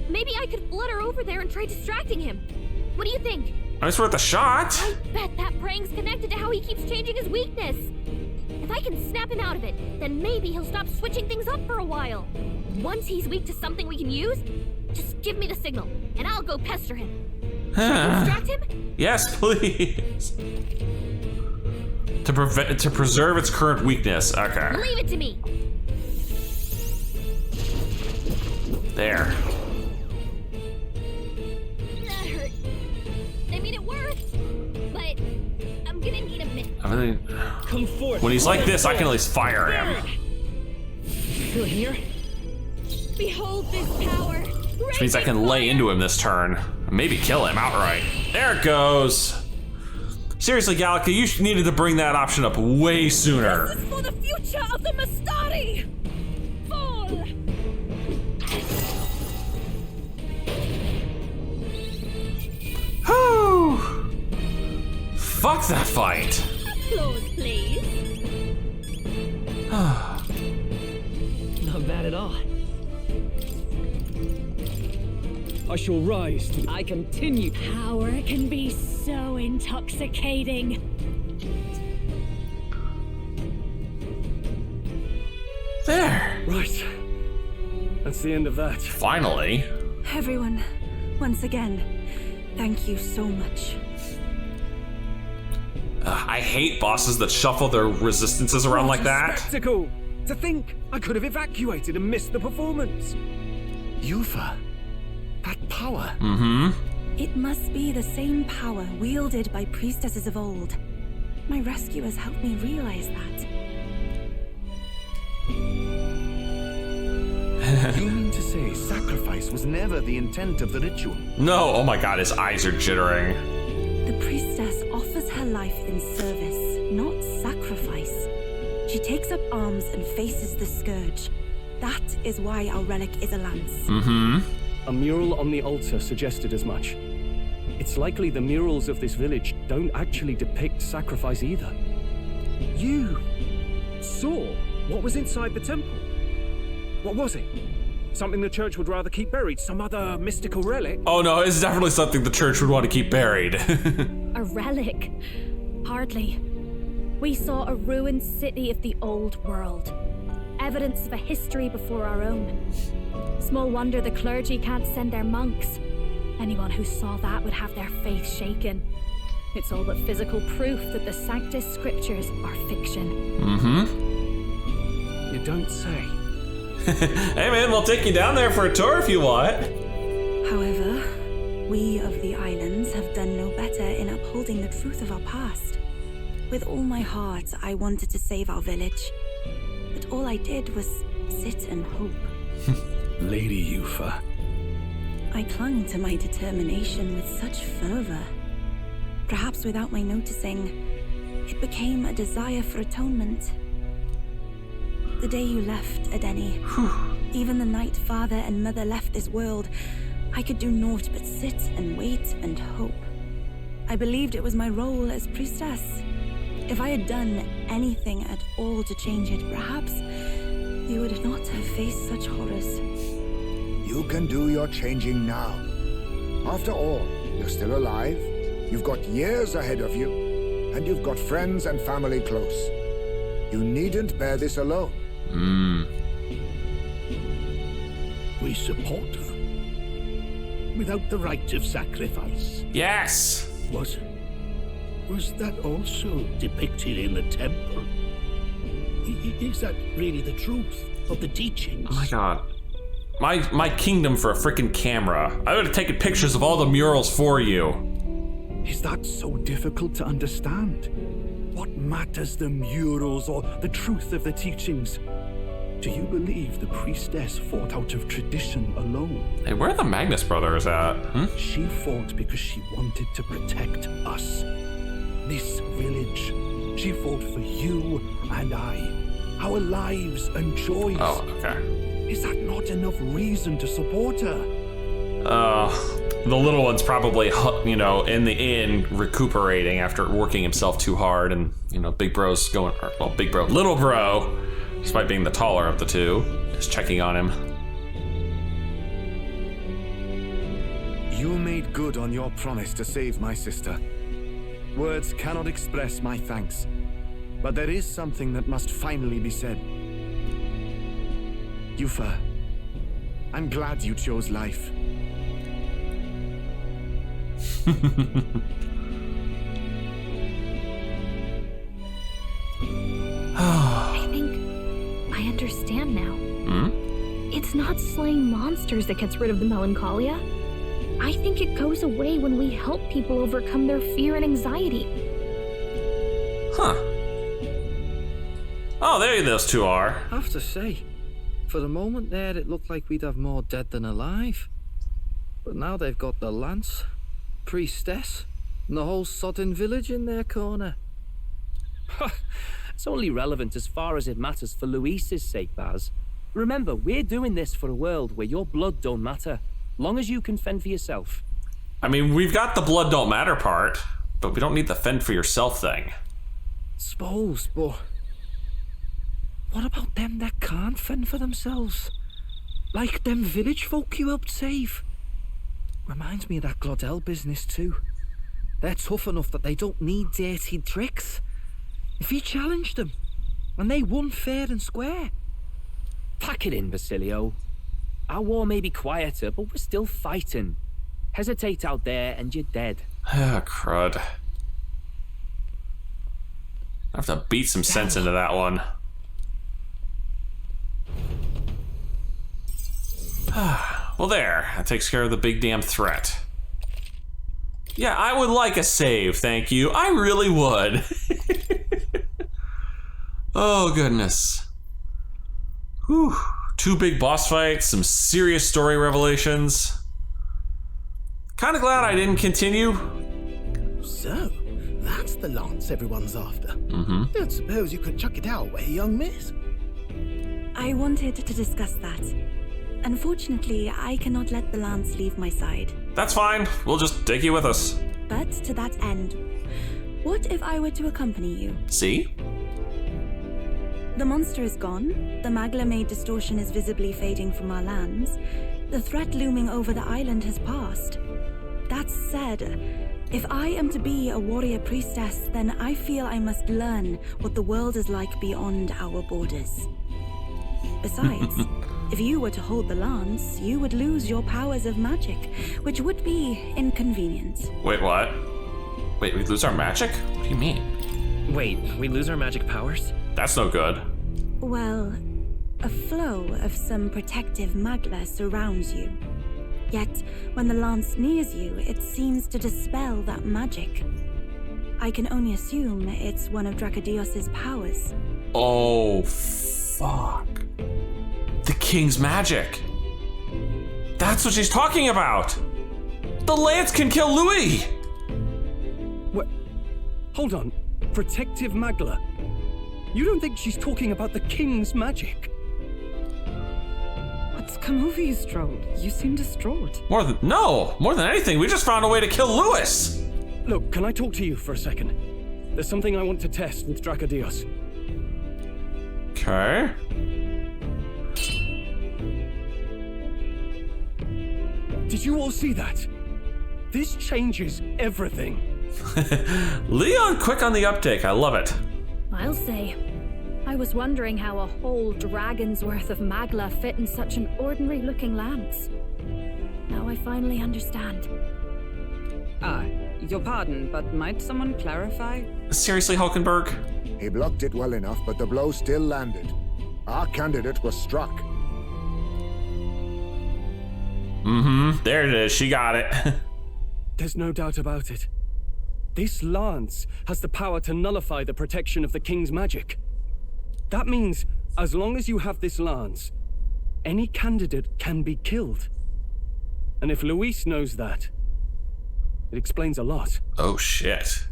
maybe I could flutter over there and try distracting him. What do you think? It's worth a shot. I bet that praying's connected to how he keeps changing his weakness. If I can snap him out of it, then maybe he'll stop switching things up for a while. Once he's weak to something we can use, just give me the signal, and I'll go pester him. Should I distract him? Yes, please. To preserve its current weakness. Okay. Leave it to me. There. That hurt. I mean, it worked, but I'm gonna need a minute. I mean, Come forth. when he's like this, I can at least fire him. You're here? Behold this power. Which means I can lay into him this turn. Maybe kill him outright. There it goes. Seriously, Gallica, you needed to bring that option up way sooner. This is for the future of the Mastari! Fall! Whew. Fuck that fight. Applause, please. Not bad at all. I shall rise to... I continue. Power can be so intoxicating. There. Right. That's the end of that. Finally. Everyone, once again, thank you so much. I hate bosses that shuffle their resistances around like that. Spectacle! To think I could have evacuated and missed the performance. Yufa, that power. Mm-hmm. It must be the same power wielded by priestesses of old. My rescuers helped me realize that. You mean to say sacrifice was never the intent of the ritual? No, oh my god, his eyes are jittering. The priestess offers her life in service, not sacrifice. She takes up arms and faces the scourge. That is why our relic is a lance. Mm-hmm. A mural on the altar suggested as much. It's likely the murals of this village don't actually depict sacrifice either. You saw what was inside the temple? What was it? Something the church would rather keep buried? Some other mystical relic? Oh no, it's definitely something the church would want to keep buried. A relic? Hardly. We saw a ruined city of the old world. Evidence of a history before our own. Small wonder the clergy can't send their monks. Anyone who saw that would have their faith shaken. It's all but physical proof that the Sanctus Scriptures are fiction. Mm-hmm. You don't say. Hey man, we'll take you down there for a tour if you want. However, we of the islands have done no better in upholding the truth of our past. With all my heart, I wanted to save our village. But all I did was sit and hope. Lady Yufa. I clung to my determination with such fervor. Perhaps without my noticing, it became a desire for atonement. The day you left, Adeni, even the night father and mother left this world, I could do naught but sit and wait and hope. I believed it was my role as priestess. If I had done anything at all to change it, perhaps we would not have faced such horrors. You can do your changing now. After all, you're still alive, you've got years ahead of you, and you've got friends and family close. You needn't bear this alone. We support her. Without the rite of sacrifice. Yes! Was that also depicted in the temple? Is that really the truth of the teachings? Oh my god. my kingdom for a freaking camera. I would have taken pictures of all the murals for you. Is that so difficult to understand? What matters, the murals or the truth of the teachings? Do you believe the priestess fought out of tradition alone? Hey, where are the Magnus brothers at? She fought because she wanted to protect us. This village. She fought for you and I. Our lives and joys. Oh, okay. Is that not enough reason to support her? The little one's probably, you know, in the inn recuperating after working himself too hard, and, you know, big bro's going, well, big bro, little bro, despite being the taller of the two, is checking on him. You made good on your promise to save my sister. Words cannot express my thanks, but there is something that must finally be said. Yufa, I'm glad you chose life. I think I understand now. It's not slaying monsters that gets rid of the melancholia. I think it goes away when we help people overcome their fear and anxiety. Huh. Oh, there those two are. I have to say, for the moment there, it looked like we'd have more dead than alive. But now they've got the lance, priestess, and the whole sodden village in their corner. It's only relevant as far as it matters for Luis's sake, Baz. Remember, we're doing this for a world where your blood don't matter, long as you can fend for yourself. I mean, we've got the blood don't matter part, but we don't need the fend for yourself thing. Suppose, but what about them that can't fend for themselves? Like them village folk you helped save? Reminds me of that Glodell business too. They're tough enough that they don't need dirty tricks. If he challenged them, and they won fair and square. Pack it in, Basilio. Our war may be quieter, but we're still fighting. Hesitate out there and you're dead. Ah, crud. I have to beat some sense into that one. Well, there. That takes care of the big damn threat. Yeah, I would like a save, thank you. I really would. Oh, goodness. Whew. 2 big boss fights, some serious story revelations. Kind of glad I didn't continue. So, that's the lance everyone's after. Don't suppose you could chuck it our way, young miss? I wanted to discuss that. Unfortunately, I cannot let the lance leave my side. That's fine. We'll just take you with us. But to that end, what if I were to accompany you? See? The monster is gone, the Magla-made distortion is visibly fading from our lands, the threat looming over the island has passed. That said, if I am to be a warrior priestess, then I feel I must learn what the world is like beyond our borders. Besides, if you were to hold the lance, you would lose your powers of magic, which would be inconvenient. Wait, what? Wait, we lose our magic? What do you mean? Wait, we lose our magic powers? That's no good. Well, a flow of some protective magla surrounds you. Yet, when the lance nears you, it seems to dispel that magic. I can only assume it's one of Dracodios's powers. Oh, fuck. The king's magic. That's what she's talking about. The lance can kill Louis. What? Hold on. Protective magla? You don't think she's talking about the king's magic? What's come over you, Strode? You seem distraught. More than anything, we just found a way to kill Louis. Look, can I talk to you for a second? There's something I want to test with Dracodios. Okay. Did you all see that? This changes everything. Leon, quick on the uptake. I love it. I'll say. I was wondering how a whole dragon's worth of magla fit in such an ordinary-looking lance. Now I finally understand. Your pardon, but might someone clarify? Seriously, Hulkenberg? He blocked it well enough, but the blow still landed. Our candidate was struck. Mm-hmm. There it is. She got it. There's no doubt about it. This lance has the power to nullify the protection of the king's magic. That means, as long as you have this lance, any candidate can be killed. And if Luis knows that, it explains a lot. Oh, shit.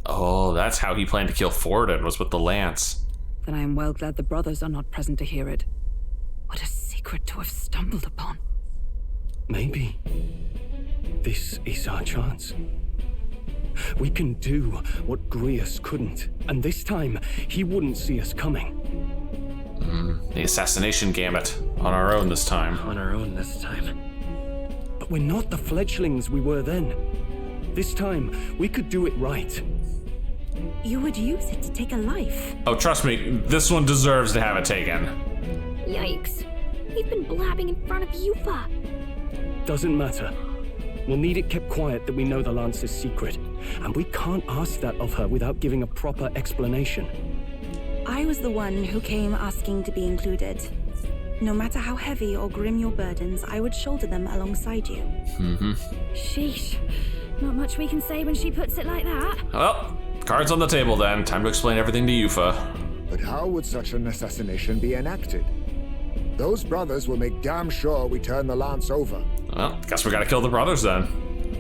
Oh, that's how he planned to kill Forden, was with the lance. Then I am well glad the brothers are not present to hear it. What a secret to have stumbled upon. Maybe this is our chance. We can do what Grius couldn't, and this time he wouldn't see us coming. The assassination gamut. On our own this time. On our own this time. But we're not the fledglings we were then. This time, we could do it right. You would use it to take a life. Oh, trust me, this one deserves to have it taken. Yikes. We've been blabbing in front of Yufa. Doesn't matter. We'll need it kept quiet that we know the lance is secret. And we can't ask that of her without giving a proper explanation. I was the one who came asking to be included. No matter how heavy or grim your burdens, I would shoulder them alongside you. Mm-hmm. Sheesh. Not much we can say when she puts it like that. Well, cards on the table then. Time to explain everything to Yufa. But how would such an assassination be enacted? Those brothers will make damn sure we turn the lance over. Well, guess we gotta kill the brothers then.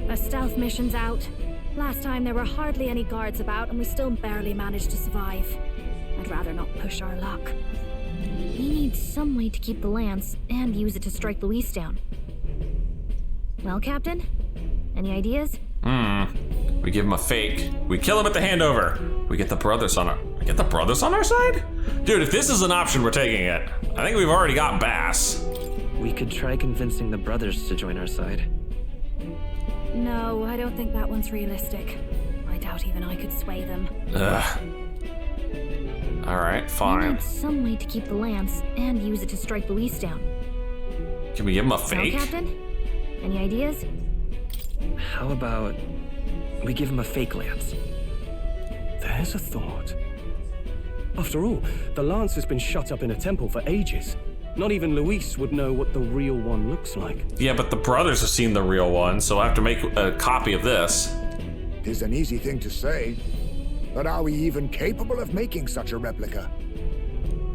A stealth mission's out. Last time there were hardly any guards about and we still barely managed to survive. I'd rather not push our luck. We need some way to keep the lance and use it to strike Luis down. Well, Captain? Any ideas? We give him a fake. We kill him at the handover. We get the brothers on our side? Dude, if this is an option, we're taking it. I think we've already got Bass. We could try convincing the brothers to join our side. No, I don't think that one's realistic. I doubt even I could sway them. Ugh. Alright, fine. We need some way to keep the lance and use it to strike Luis down. Can we give him a fake? Well, Captain? Any ideas? How about we give him a fake lance? There's a thought. After all, the lance has been shut up in a temple for ages. Not even Luis would know what the real one looks like. Yeah, but the brothers have seen the real one, so I have to make a copy of this. Tis an easy thing to say, but are we even capable of making such a replica?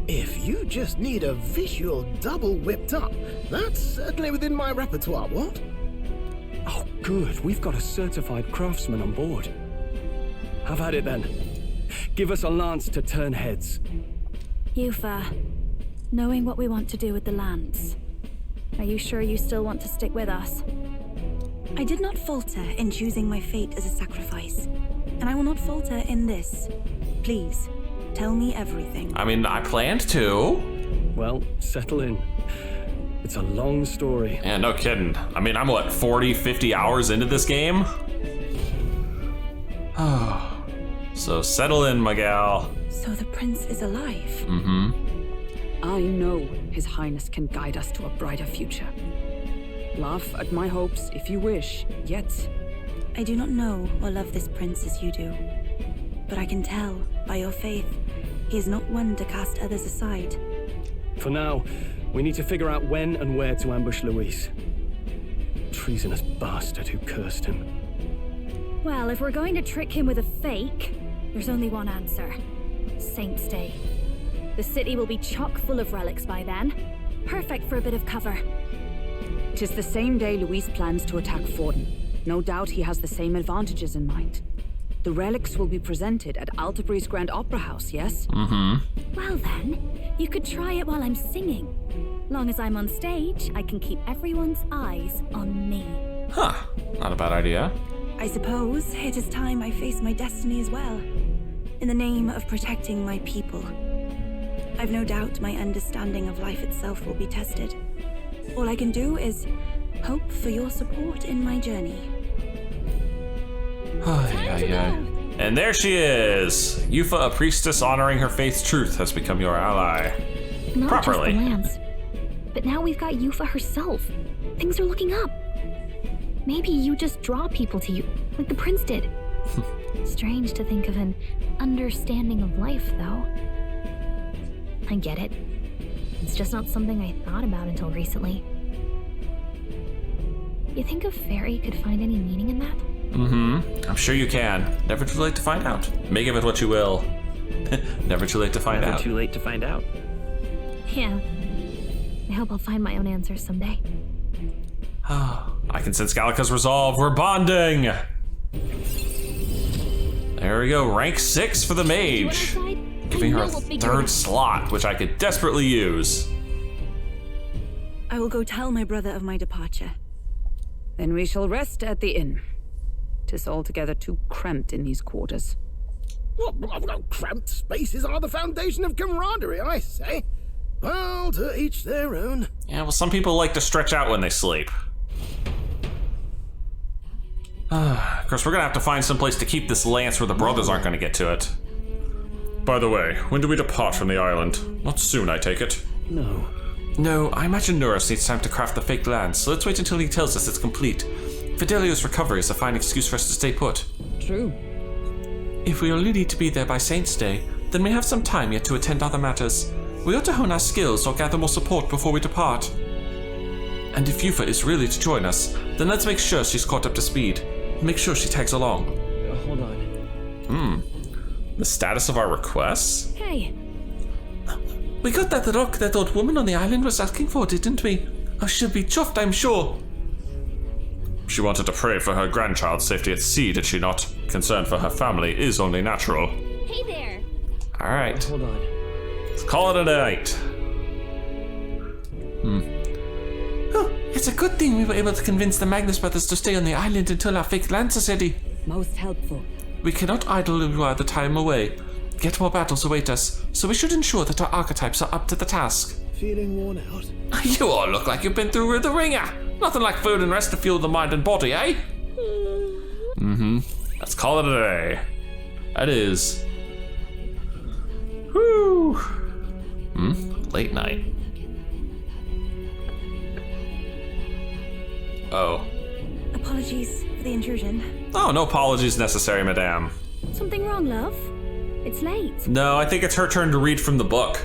If you just need a visual double whipped up, that's certainly within my repertoire, what? Oh, good. We've got a certified craftsman on board. Have at it then. Give us a lance to turn heads. Yufa, knowing what we want to do with the lance, are you sure you still want to stick with us? I did not falter in choosing my fate as a sacrifice, and I will not falter in this. Please, tell me everything. I mean, I planned to. Well, settle in. It's a long story. Yeah, no kidding. I mean, I'm what, 40, 50 hours into this game? Oh. So settle in, my gal. So the prince is alive? Mm-hmm. I know His Highness can guide us to a brighter future. Laugh at my hopes if you wish, yet... I do not know or love this prince as you do. But I can tell, by your faith, he is not one to cast others aside. For now, we need to figure out when and where to ambush Luis. Treasonous bastard who cursed him. Well, if we're going to trick him with a fake, there's only one answer. Saint's Day. The city will be chock full of relics by then. Perfect for a bit of cover. It is the same day Luis plans to attack Forden. No doubt he has the same advantages in mind. The relics will be presented at Altabri's Grand Opera House, yes? Mm-hmm. Well then, you could try it while I'm singing. Long as I'm on stage, I can keep everyone's eyes on me. Huh. Not a bad idea. I suppose it is time I face my destiny as well. In the name of protecting my people. I've no doubt my understanding of life itself will be tested. All I can do is hope for your support in my journey. And there she is! Yufa, a priestess honoring her faith's truth, has become your ally. Not properly. Just the lance, but now we've got Yufa herself. Things are looking up. Maybe you just draw people to you, like the prince did. Strange to think of an understanding of life, though. I get it. It's just not something I thought about until recently. You think a fairy could find any meaning in that? Mm-hmm. I'm sure you can. Never too late to find out. Make of it what you will. Never too late to find out. Never too late to find out. Yeah. I hope I'll find my own answers someday. I can sense Gallica's resolve. We're bonding! There we go. Rank 6 for the mage. Giving her a third slot, which I could desperately use. I will go tell my brother of my departure. Then we shall rest at the inn. 'Tis altogether too cramped in these quarters. Well, cramped spaces are the foundation of camaraderie, I say. Well, to each their own. Yeah, well, some people like to stretch out when they sleep. Of course, we're gonna have to find some place to keep this lance where the brothers aren't gonna get to it. By the way, when do we depart from the island? Not soon, I take it. No. No, I imagine Norris needs time to craft the fake lance, so let's wait until he tells us it's complete. Fidelio's recovery is a fine excuse for us to stay put. True. If we only need to be there by Saint's Day, then we have some time yet to attend other matters. We ought to hone our skills or gather more support before we depart. And if Yufa is really to join us, then let's make sure she's caught up to speed. Make sure she tags along. Hold on. The status of our requests? Hey. We got that rock that old woman on the island was asking for, didn't we? Oh, she'll be chuffed, I'm sure. She wanted to pray for her grandchild's safety at sea, did she not? Concern for her family is only natural. Hey there. Alright. Hold on. Let's call it a night. Oh, it's a good thing we were able to convince the Magnus brothers to stay on the island until our fake lance is ready. Most helpful. We cannot idle while the time away. Yet more battles await us, so we should ensure that our archetypes are up to the task. Feeling worn out? You all look like you've been through the ringer. Nothing like food and rest to fuel the mind and body, eh? Let's call it a day. That is. Whew. Late night. Oh. Apologies for the intrusion. Oh, no apologies necessary, madame. Something wrong, love? It's late. No, I think it's her turn to read from the book.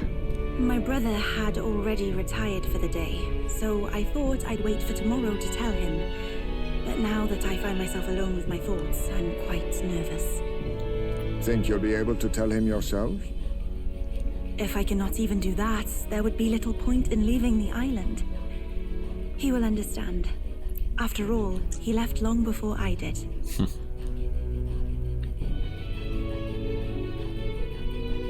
My brother had already retired for the day, so I thought I'd wait for tomorrow to tell him. But now that I find myself alone with my thoughts, I'm quite nervous. Think you'll be able to tell him yourself? If I cannot even do that, there would be little point in leaving the island. He will understand. After all, he left long before I did.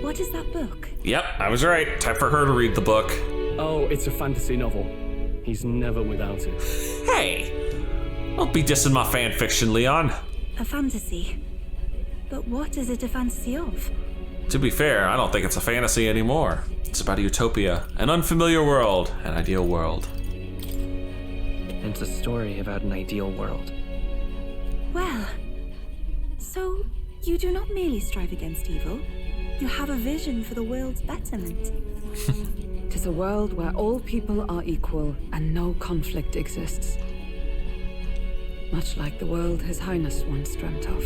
What is that book? Yep, I was right. Time for her to read the book. Oh, it's a fantasy novel. He's never without it. Hey! Don't be dissing my fan fiction, Leon. A fantasy? But what is it a fantasy of? To be fair, I don't think it's a fantasy anymore. It's about a utopia, an unfamiliar world, an ideal world. It's a story about an ideal world. Well, so you do not merely strive against evil. You have a vision for the world's betterment. 'Tis a world where all people are equal and no conflict exists. Much like the world His Highness once dreamt of.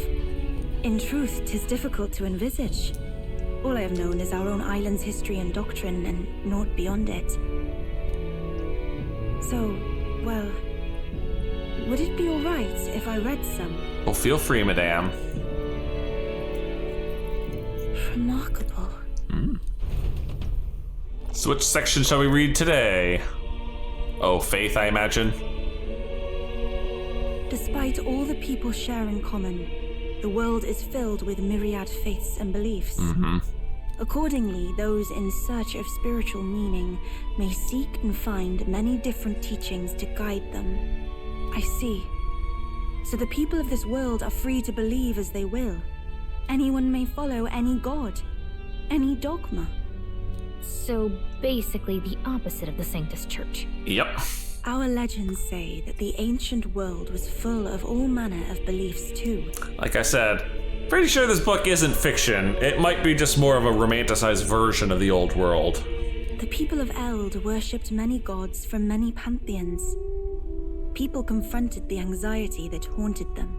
In truth, 'tis difficult to envisage. All I have known is our own island's history and doctrine, and naught beyond it. So, well, would it be alright if I read some? Well, feel free, madame. Remarkable. So which section shall we read today? Oh, faith, I imagine. Despite all the people share in common, the world is filled with myriad faiths and beliefs. Accordingly, those in search of spiritual meaning may seek and find many different teachings to guide them. I see. So the people of this world are free to believe as they will. Anyone may follow any god, any dogma. So basically the opposite of the Sanctus Church. Yep. Our legends say that the ancient world was full of all manner of beliefs too. Like I said, pretty sure this book isn't fiction. It might be just more of a romanticized version of the old world. The people of Eld worshipped many gods from many pantheons. People confronted the anxiety that haunted them.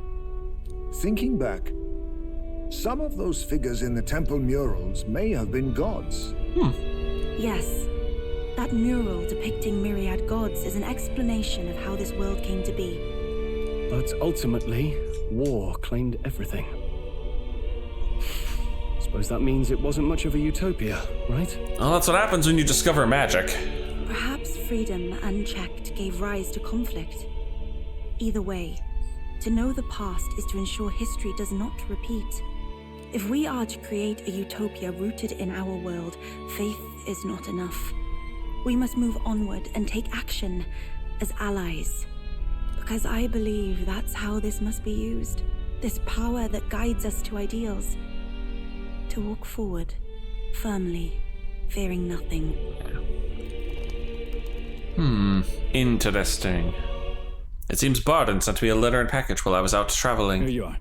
Thinking back, some of those figures in the temple murals may have been gods. Yes, that mural depicting myriad gods is an explanation of how this world came to be. But ultimately, war claimed everything. Suppose that means it wasn't much of a utopia, right? Well, that's what happens when you discover magic. Perhaps freedom unchecked gave rise to conflict. Either way, to know the past is to ensure history does not repeat. If we are to create a utopia rooted in our world, faith is not enough. We must move onward and take action as allies. Because I believe that's how this must be used. This power that guides us to ideals. To walk forward, firmly, fearing nothing. Interesting. It seems Barden sent me a letter and package while I was out traveling. Here you are.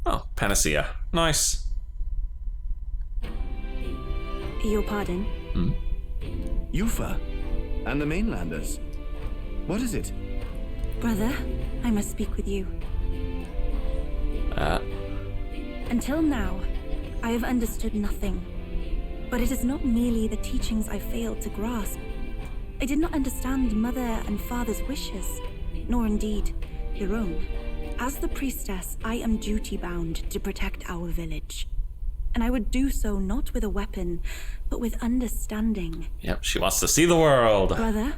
Oh, panacea. Nice. Your pardon? Yufa, and the mainlanders. What is it? Brother, I must speak with you. Until now, I have understood nothing. But it is not merely the teachings I failed to grasp. I did not understand Mother and Father's wishes, nor indeed your own. As the priestess, I am duty-bound to protect our village. And I would do so not with a weapon, but with understanding. Yep, she wants to see the world. Brother,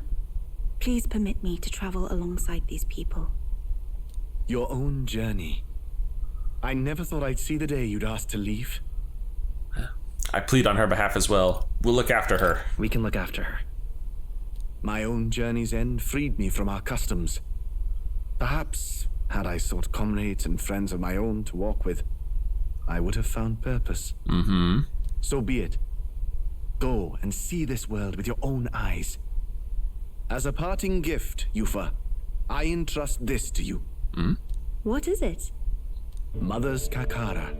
please permit me to travel alongside these people. Your own journey. I never thought I'd see the day you'd ask to leave. I plead on her behalf as well. We'll look after her. We can look after her. My own journey's end freed me from our customs. Perhaps, had I sought comrades and friends of my own to walk with, I would have found purpose. So be it. Go and see this world with your own eyes. As a parting gift, Yufa, I entrust this to you. What is it? Mother's Kakara.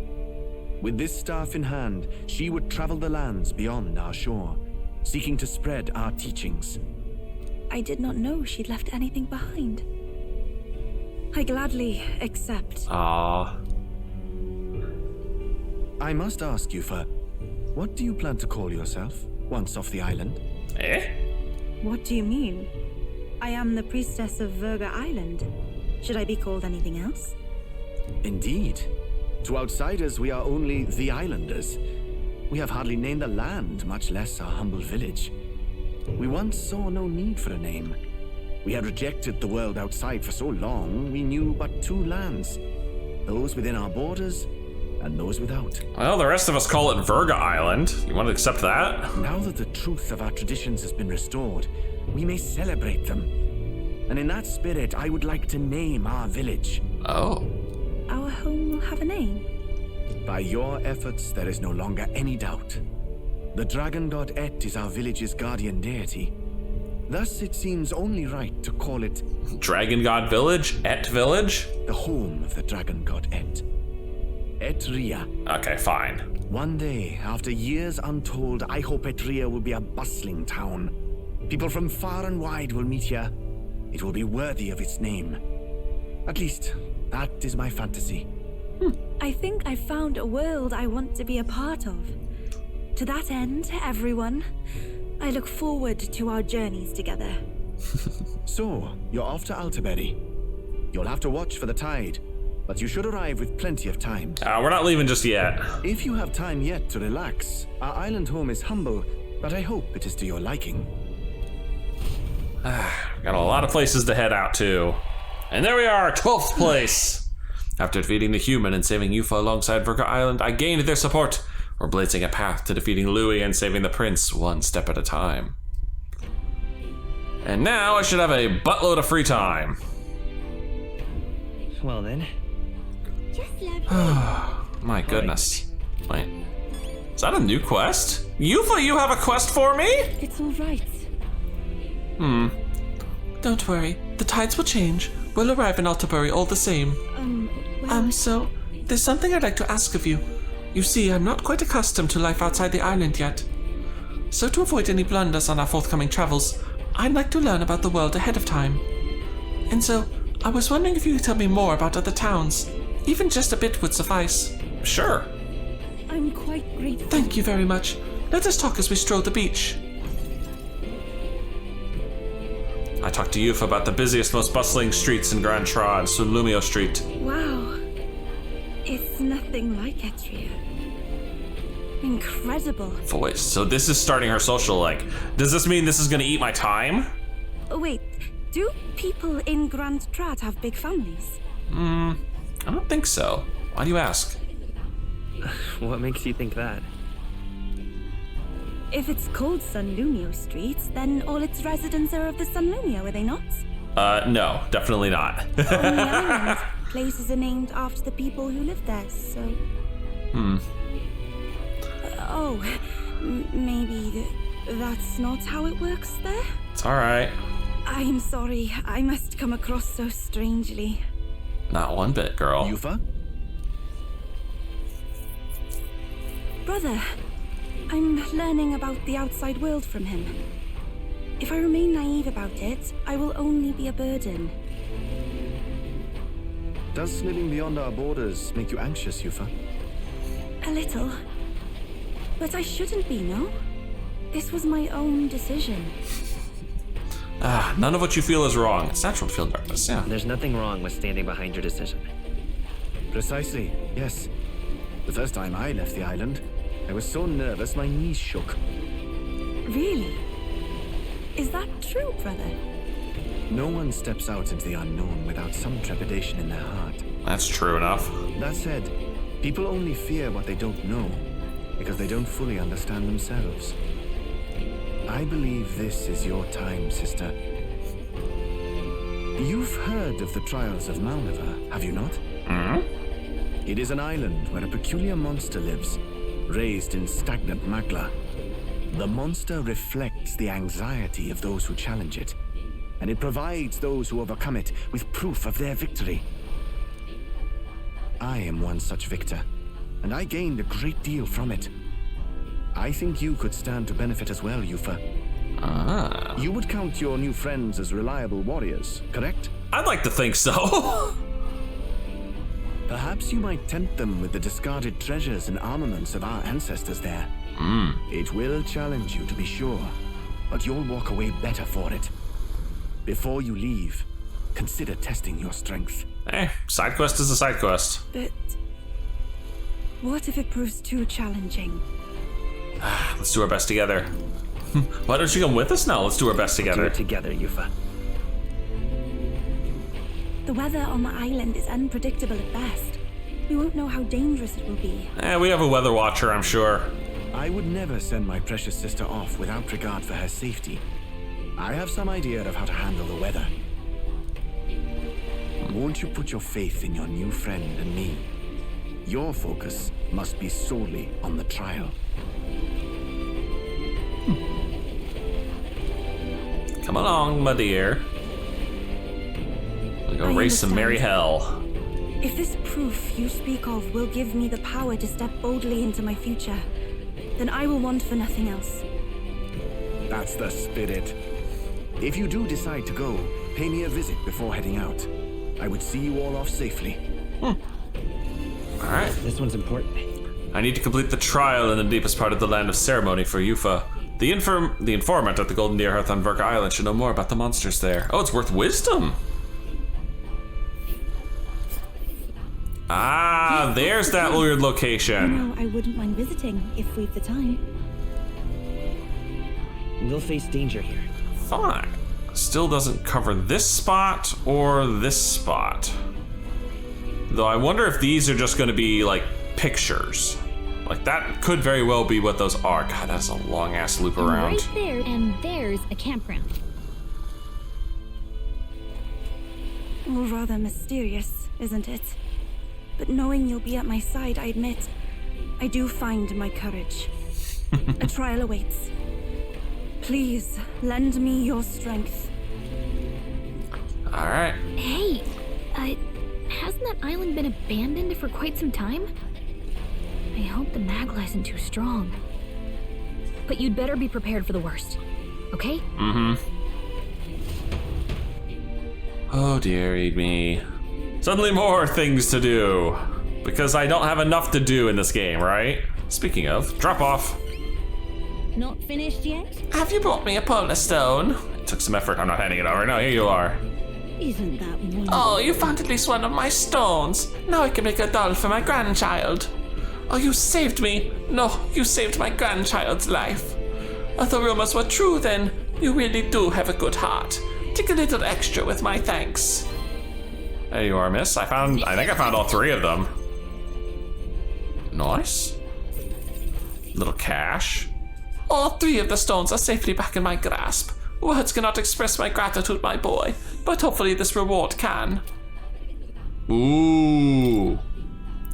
With this staff in hand, she would travel the lands beyond our shore, seeking to spread our teachings. I did not know she'd left anything behind. I gladly accept. Ah. I must ask, Yufa, what do you plan to call yourself once off the island? What do you mean? I am the priestess of Virga Island. Should I be called anything else? Indeed. To outsiders, we are only the islanders. We have hardly named the land, much less our humble village. We once saw no need for a name. We had rejected the world outside for so long, we knew but two lands. Those within our borders, and those without. Well, the rest of us call it Virga Island. You want to accept that? Now that the truth of our traditions has been restored, we may celebrate them. And in that spirit, I would like to name our village. Oh. Our home will have a name? By your efforts, there is no longer any doubt. The dragon god Et is our village's guardian deity. Thus, it seems only right to call it... Dragon God Village? Et Village? The home of the dragon god Et. Etria. Okay, fine. One day, after years untold, I hope Etria will be a bustling town. People from far and wide will meet here. It will be worthy of its name. At least, that is my fantasy. I think I found a world I want to be a part of. To that end, everyone, I look forward to our journeys together. So, you're off to Alterberry. You'll have to watch for the tide, but you should arrive with plenty of time. We're not leaving just yet. If you have time yet to relax, our island home is humble, but I hope it is to your liking. Got a lot of places to head out to. And there we are, 12th place. After defeating the human and saving Yufa alongside Virga Island, I gained their support. We're blazing a path to defeating Louis and saving the prince one step at a time. And now I should have a buttload of free time. Well then. My goodness. Wait. Is that a new quest? Yufa, you have a quest for me? It's all right. Don't worry, the tides will change. We'll arrive in Alterbury all the same. So, there's something I'd like to ask of you. You see, I'm not quite accustomed to life outside the island yet. So to avoid any blunders on our forthcoming travels, I'd like to learn about the world ahead of time. And so, I was wondering if you could tell me more about other towns. Even just a bit would suffice. Sure. I'm quite grateful. Thank you very much. Let us talk as we stroll the beach. I talked to Yufa about the busiest, most bustling streets in Grand Tra and Sunlumio Street. Wow. It's nothing like Etria. Incredible. Voice. So this is starting her social, like, does this mean this is gonna eat my time? Oh, wait, do people in Grand Trat have big families? I don't think so. Why do you ask? What makes you think that? If it's called Sunlumio Street, then all its residents are of the Sunlumio, are they not? No, definitely not. On the island, places are named after the people who live there, so... Maybe that's not how it works there? It's alright. I'm sorry, I must come across so strangely. Not one bit, girl. Yufa? Brother, I'm learning about the outside world from him. If I remain naive about it, I will only be a burden. Does living beyond our borders make you anxious, Yufa? A little. But I shouldn't be, no? This was my own decision. None of what you feel is wrong. It's natural to feel nervous, yeah. There's nothing wrong with standing behind your decision. Precisely, yes. The first time I left the island, I was so nervous my knees shook. Really? Is that true, brother? No one steps out into the unknown without some trepidation in their heart. That's true enough. That said, people only fear what they don't know because they don't fully understand themselves. I believe this is your time, sister. You've heard of the trials of Malnever, have you not? It is an island where a peculiar monster lives, raised in stagnant magma. The monster reflects the anxiety of those who challenge it, and it provides those who overcome it with proof of their victory. I am one such victor, and I gained a great deal from it. I think you could stand to benefit as well, Yufa. You would count your new friends as reliable warriors, correct? I'd like to think so. Perhaps you might tempt them with the discarded treasures and armaments of our ancestors there. It will challenge you, to be sure, but you'll walk away better for it. Before you leave, consider testing your strength. Hey, side quest is a side quest. But what if it proves too challenging? Let's do our best together. Why don't you come with us now? Let's do our best together. Do it together, Yufa. The weather on the island is unpredictable at best. We won't know how dangerous it will be. We have a weather watcher, I'm sure. I would never send my precious sister off without regard for her safety. I have some idea of how to handle the weather. Won't you put your faith in your new friend and me? Your focus must be solely on the trial. Come along, my dear. We'll go race some merry hell. If this proof you speak of will give me the power to step boldly into my future, then I will want for nothing else. That's the spirit. If you do decide to go, pay me a visit before heading out. I would see you all off safely. Alright. This one's important. I need to complete the trial in the deepest part of the land of ceremony for Yufa. The informant at the Golden Deer Hearth on Verka Island should know more about the monsters there. Oh, it's worth wisdom. Ah, there's that weird location. No, I wouldn't mind visiting if we've the time. We'll face danger here. Fine. Still doesn't cover this spot or this spot. Though I wonder if these are just going to be like pictures. Like that could very well be what those are. God, that's a long ass loop around. Right there, and there's a campground. Oh, rather mysterious, isn't it? But knowing you'll be at my side, I admit, I do find my courage. A trial awaits. Please, lend me your strength. Alright. Hey, hasn't that island been abandoned for quite some time? I hope the Magla isn't too strong. But you'd better be prepared for the worst, okay? Oh dearie me. Suddenly more things to do. Because I don't have enough to do in this game, right? Speaking of, drop off. Not finished yet? Have you brought me a polar stone? took some effort. I'm not handing it over. No, here you are. Isn't that wonderful? Oh, you found at least one of my stones. Now I can make a doll for my grandchild. Oh, you saved me. No, you saved my grandchild's life. If the rumors were true, then you really do have a good heart. Take a little extra with my thanks. There you are, miss. I think I found all 3 of them. Nice. Little cash. All 3 of the stones are safely back in my grasp. Words cannot express my gratitude, my boy, but hopefully this reward can. Ooh.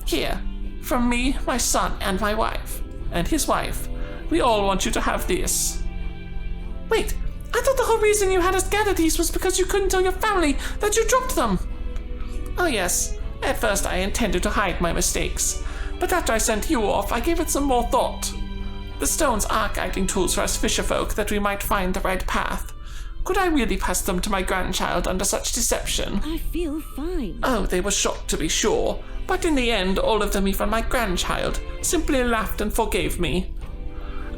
Here, from me, my son, and my wife, and his wife. We all want you to have this. Wait, I thought the whole reason you had us gather these was because you couldn't tell your family that you dropped them. Oh yes, at first I intended to hide my mistakes, but after I sent you off, I gave it some more thought. The stones are guiding tools for us fisherfolk that we might find the right path. Could I really pass them to my grandchild under such deception? I feel fine. Oh, they were shocked to be sure, but in the end, all of them, even my grandchild, simply laughed and forgave me.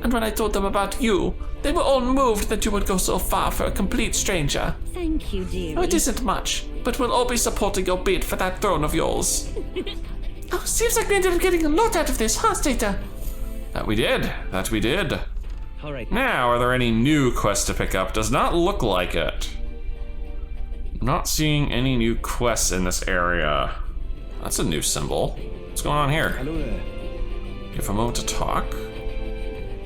And when I told them about you, they were all moved that you would go so far for a complete stranger. Thank you, dearie. Oh, it isn't much, but we'll all be supporting your bid for that throne of yours. Oh, seems like we ended up getting a lot out of this, huh, Stater? That we did. All right. Now, are there any new quests to pick up? Does not look like it. I'm not seeing any new quests in this area. That's a new symbol. What's going on here? Hello there. Give a moment to talk.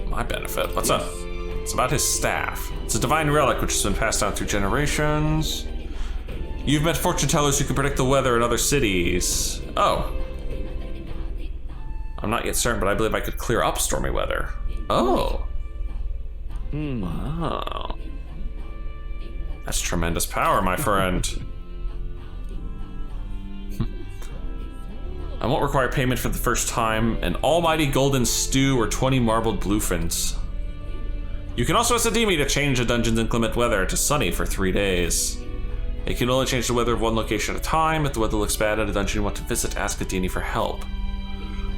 My benefit. What's up? It's about his staff. It's a divine relic which has been passed down through generations. You've met fortune tellers who can predict the weather in other cities. Oh. I'm not yet certain, but I believe I could clear up stormy weather. Oh. Wow. That's tremendous power, my friend. I won't require payment for the first time. An almighty golden stew or 20 marbled bluefins. You can also ask Ademi to change the dungeon's inclement weather to sunny for 3 days. It can only change the weather of one location at a time. If the weather looks bad at a dungeon you want to visit, ask Adeni for help.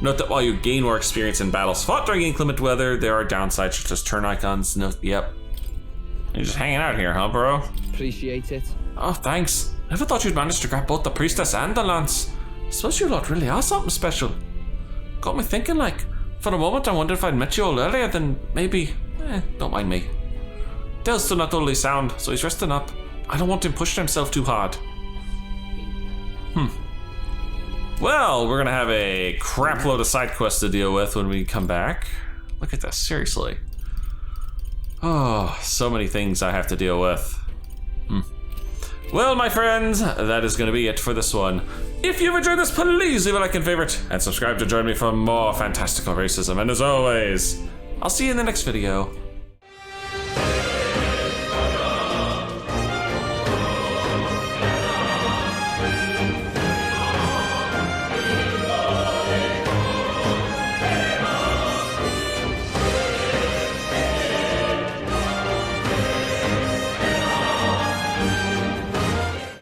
Note that while you gain more experience in battles fought during inclement weather, there are downsides such as turn icons. Yep. You're just hanging out here, huh, bro? Appreciate it. Oh, thanks. Never thought you'd manage to grab both the priestess and the lance. Suppose you lot really are something special. Got me thinking, like, for a moment I wondered if I'd met you all earlier, then maybe... don't mind me. Dale's still not totally sound, so he's resting up. I don't want him pushing himself too hard. Well, we're gonna have a crap load of side quests to deal with when we come back. Look at this, seriously. Oh, so many things I have to deal with. Well, my friends, that is gonna be it for this one. If you've enjoyed this, please leave a like and favorite, and subscribe to join me for more fantastical racism. And as always, I'll see you in the next video.